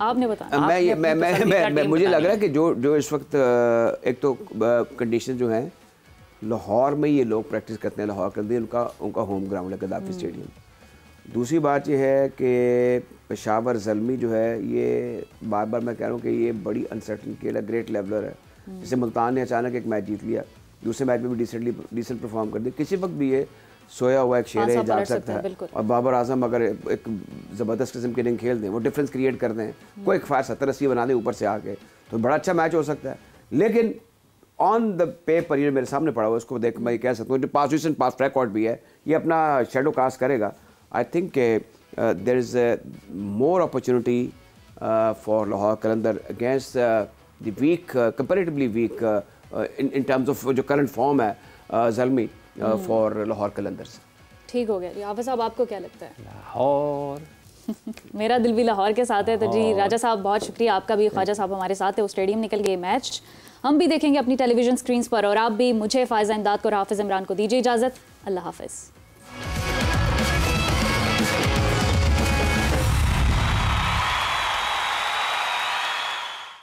आपने बताया। मुझे लग रहा है कि जो इस वक्त एक तो कंडीशन जो है लाहौर में ये लोग प्रैक्टिस करते हैं, लाहौर के अंदर उनका होम ग्राउंड है गद्दाफी स्टेडियम। दूसरी बात ये है कि पेशावर ज़ल्मी जो है ये बार बार मैं कह रहा हूँ कि ये बड़ी अनसर्टन खेल है, ग्रेट लेवलर है। जैसे मुल्तान ने अचानक एक मैच जीत लिया, दूसरे मैच में भी डिसेंट परफॉर्म कर दिया। किसी वक्त भी ये सोया हुआ एक शेर है, जाग सकता है। और बाबर आजम अगर एक ज़बरदस्त किस्म की इनिंग खेल दें, वो डिफरेंस क्रिएट कर दें, कोई एक फायर 70-80 बना दें ऊपर से आके, तो बड़ा अच्छा मैच हो सकता है। लेकिन ऑन द पेपर ये मेरे सामने पड़ा हुआ, उसको देख मैं कह सकता हूँ जो पास्ट रिकॉर्ड भी है, ये अपना शेडो कास्ट करेगा। I think there is more opportunity for Lahore Qalandar against the weak, comparatively weak in terms of जो करंट फॉर्म है ज़ल्मी फॉर लाहौर कलंदर्स। ठीक हो गया। हाफिज़ साहब आपको क्या लगता है? लाहौर मेरा दिल भी लाहौर के साथ है। तो जी राजा साहब बहुत शुक्रिया आपका भी, ख्वाजा साहब हमारे साथ है, वो स्टेडियम निकल गए, मैच हम भी देखेंगे अपनी टेलीविजन स्क्रीन पर, और आप भी। मुझे फ़ायज़ा इमदाद को और हाफिज़ इमरान को दीजिए इजाज़त। अल्लाह हाफिज़।